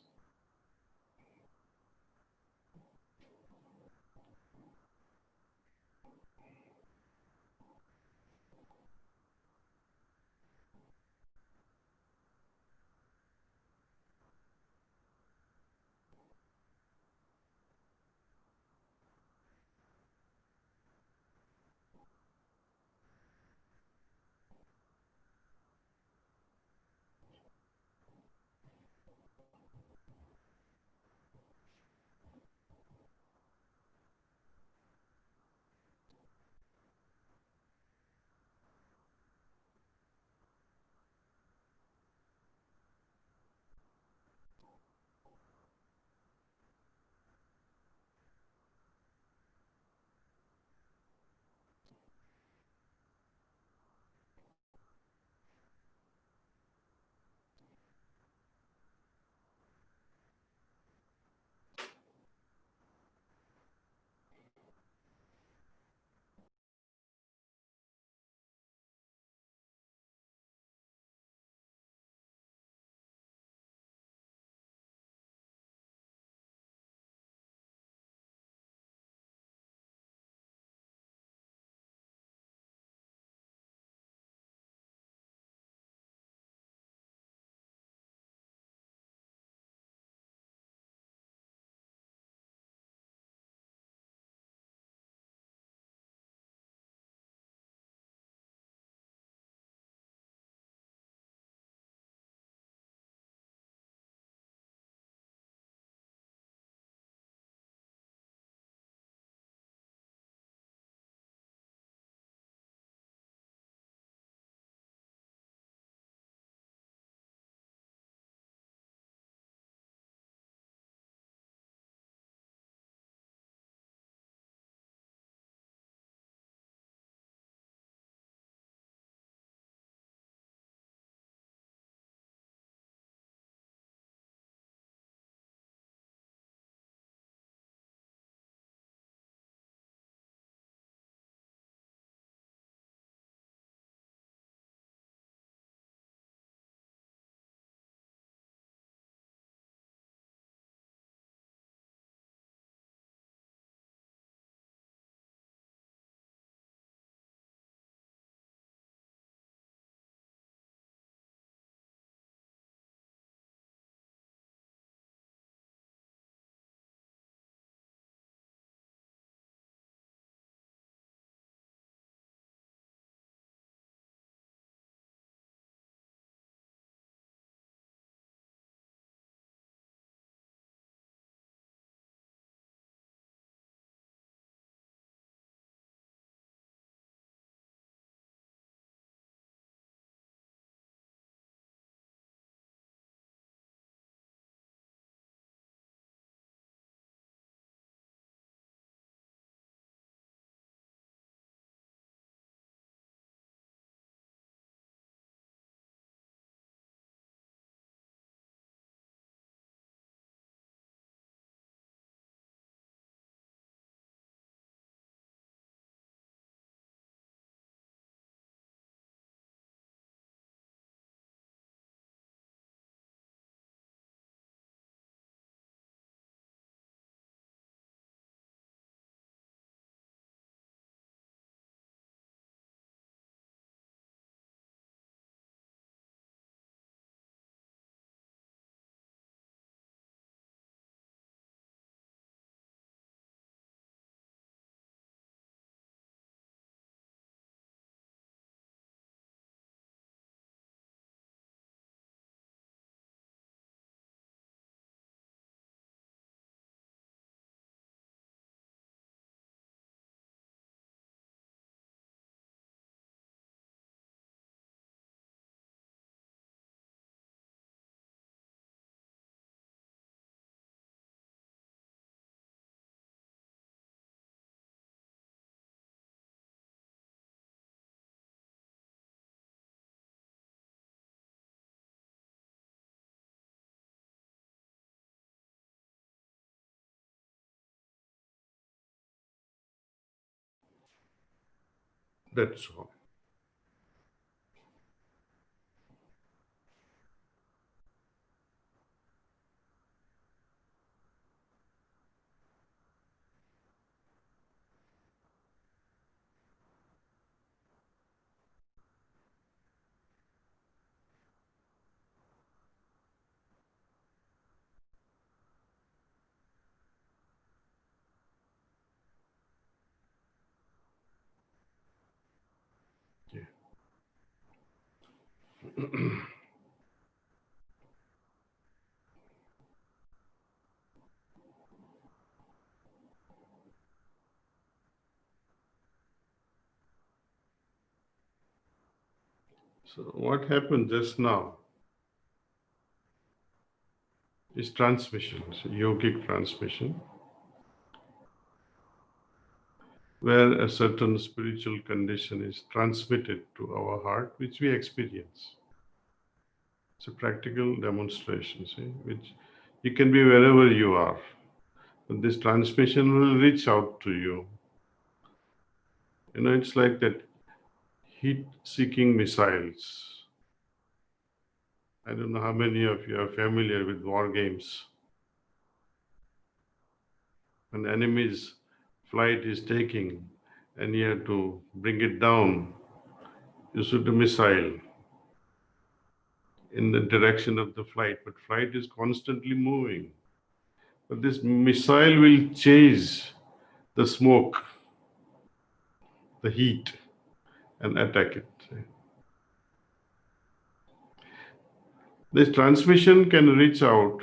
That's all. Yeah. So what happened just now is transmission, so yogic transmission, where a certain spiritual condition is transmitted to our heart, which we experience. It's a practical demonstration, see, which you can be wherever you are. But this transmission will reach out to you. You know, it's like that heat-seeking missiles. I don't know how many of you are familiar with war games. When the enemy's flight is taking and you have to bring it down, you shoot a missile in the direction of the flight, but flight is constantly moving. But this missile will chase the smoke, the heat, and attack it. This transmission can reach out.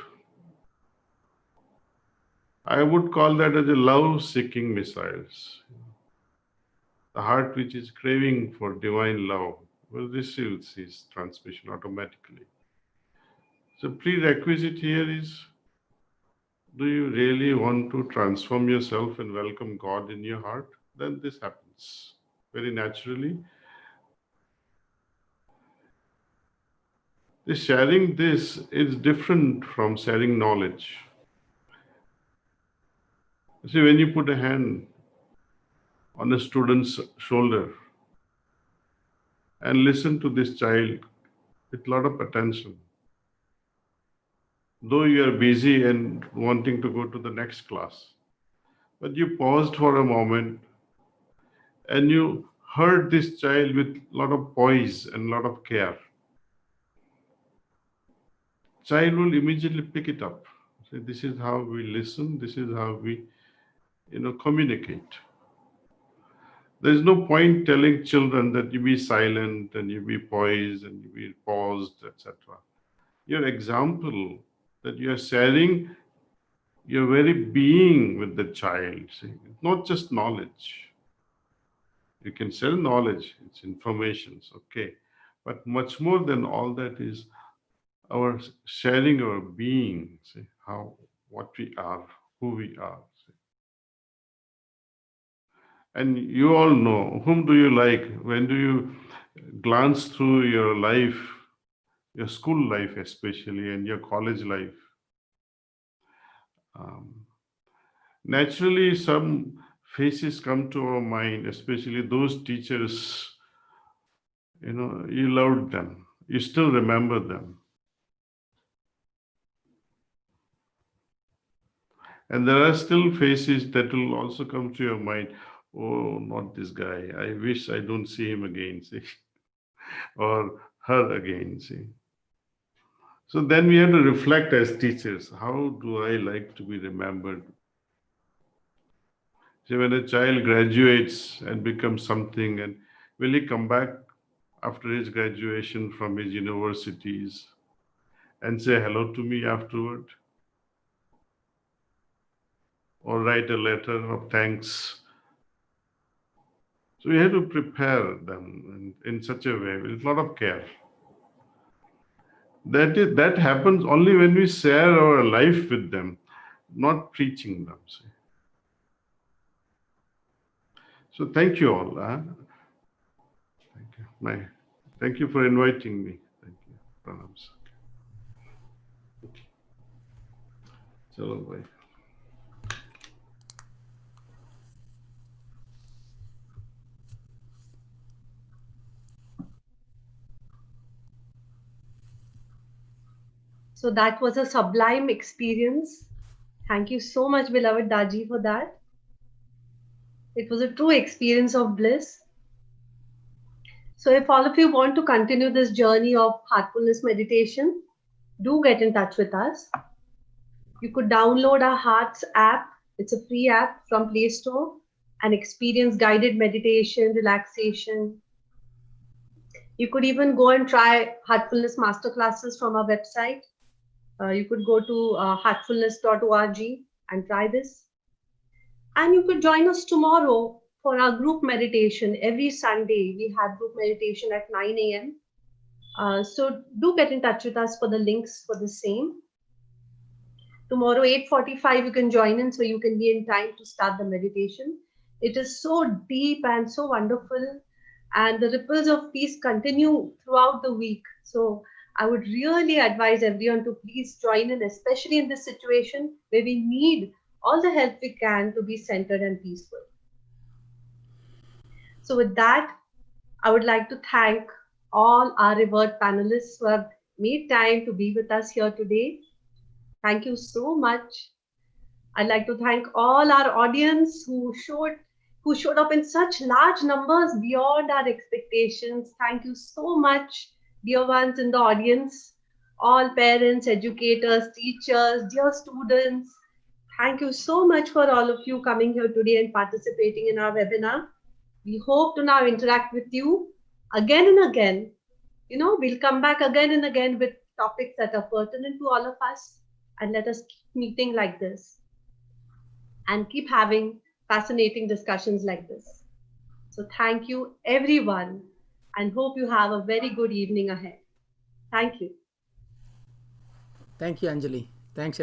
I would call that as a love-seeking missiles. The heart which is craving for divine love will receive this transmission automatically. So prerequisite here is, do you really want to transform yourself and welcome God in your heart? Then this happens very naturally. The sharing this is different from sharing knowledge. See, when you put a hand on a student's shoulder and listen to this child with a lot of attention, though you are busy and wanting to go to the next class, but you paused for a moment and you heard this child with a lot of poise and a lot of care. Child will immediately pick it up. So this is how we listen, this is how we communicate. There is no point telling children that you be silent and you be poised and you be paused, etc. Your example that you are sharing your very being with the child. See, it's not just knowledge. You can share knowledge, it's information, okay. But much more than all that is our sharing our being, see, what we are, who we are. See. And you all know, whom do you like? When do you glance through your life, your school life especially, and your college life? Naturally, some faces come to our mind, especially those teachers, you loved them, you still remember them. And there are still faces that will also come to your mind. Oh, not this guy. I wish I don't see him again, see, or her again, see. So then we have to reflect as teachers. How do I like to be remembered? See, when a child graduates and becomes something, and will he come back after his graduation from his universities and say hello to me afterward? Or write a letter of thanks? So we have to prepare them in such a way with a lot of care. That happens only when we share our life with them, not preaching them. See. So thank you all. Thank you. Thank you for inviting me. Thank you. Pranams. Chalo bhai. So that was a sublime experience. Thank you so much, beloved Daaji, for that. It was a true experience of bliss. So if all of you want to continue this journey of heartfulness meditation, do get in touch with us. You could download our Hearts app. It's a free app from Play Store and experience guided meditation, relaxation. You could even go and try heartfulness masterclasses from our website. You could go to heartfulness.org and try this. And you could join us tomorrow for our group meditation. Every Sunday, we have group meditation at 9 a.m. So do get in touch with us for the links for the same. Tomorrow, 8:45, you can join in so you can be in time to start the meditation. It is so deep and so wonderful. And the ripples of peace continue throughout the week. So I would really advise everyone to please join in, especially in this situation where we need all the help we can to be centered and peaceful. So with that, I would like to thank all our revered panelists who have made time to be with us here today. Thank you so much. I'd like to thank all our audience who showed up in such large numbers beyond our expectations. Thank you so much, dear ones in the audience, all parents, educators, teachers, dear students. Thank you so much for all of you coming here today and participating in our webinar. We hope to now interact with you again and again. We'll come back again and again with topics that are pertinent to all of us, and let us keep meeting like this and keep having fascinating discussions like this. So thank you, everyone, and hope you have a very good evening ahead. Thank you. Thank you, Anjali. Thanks,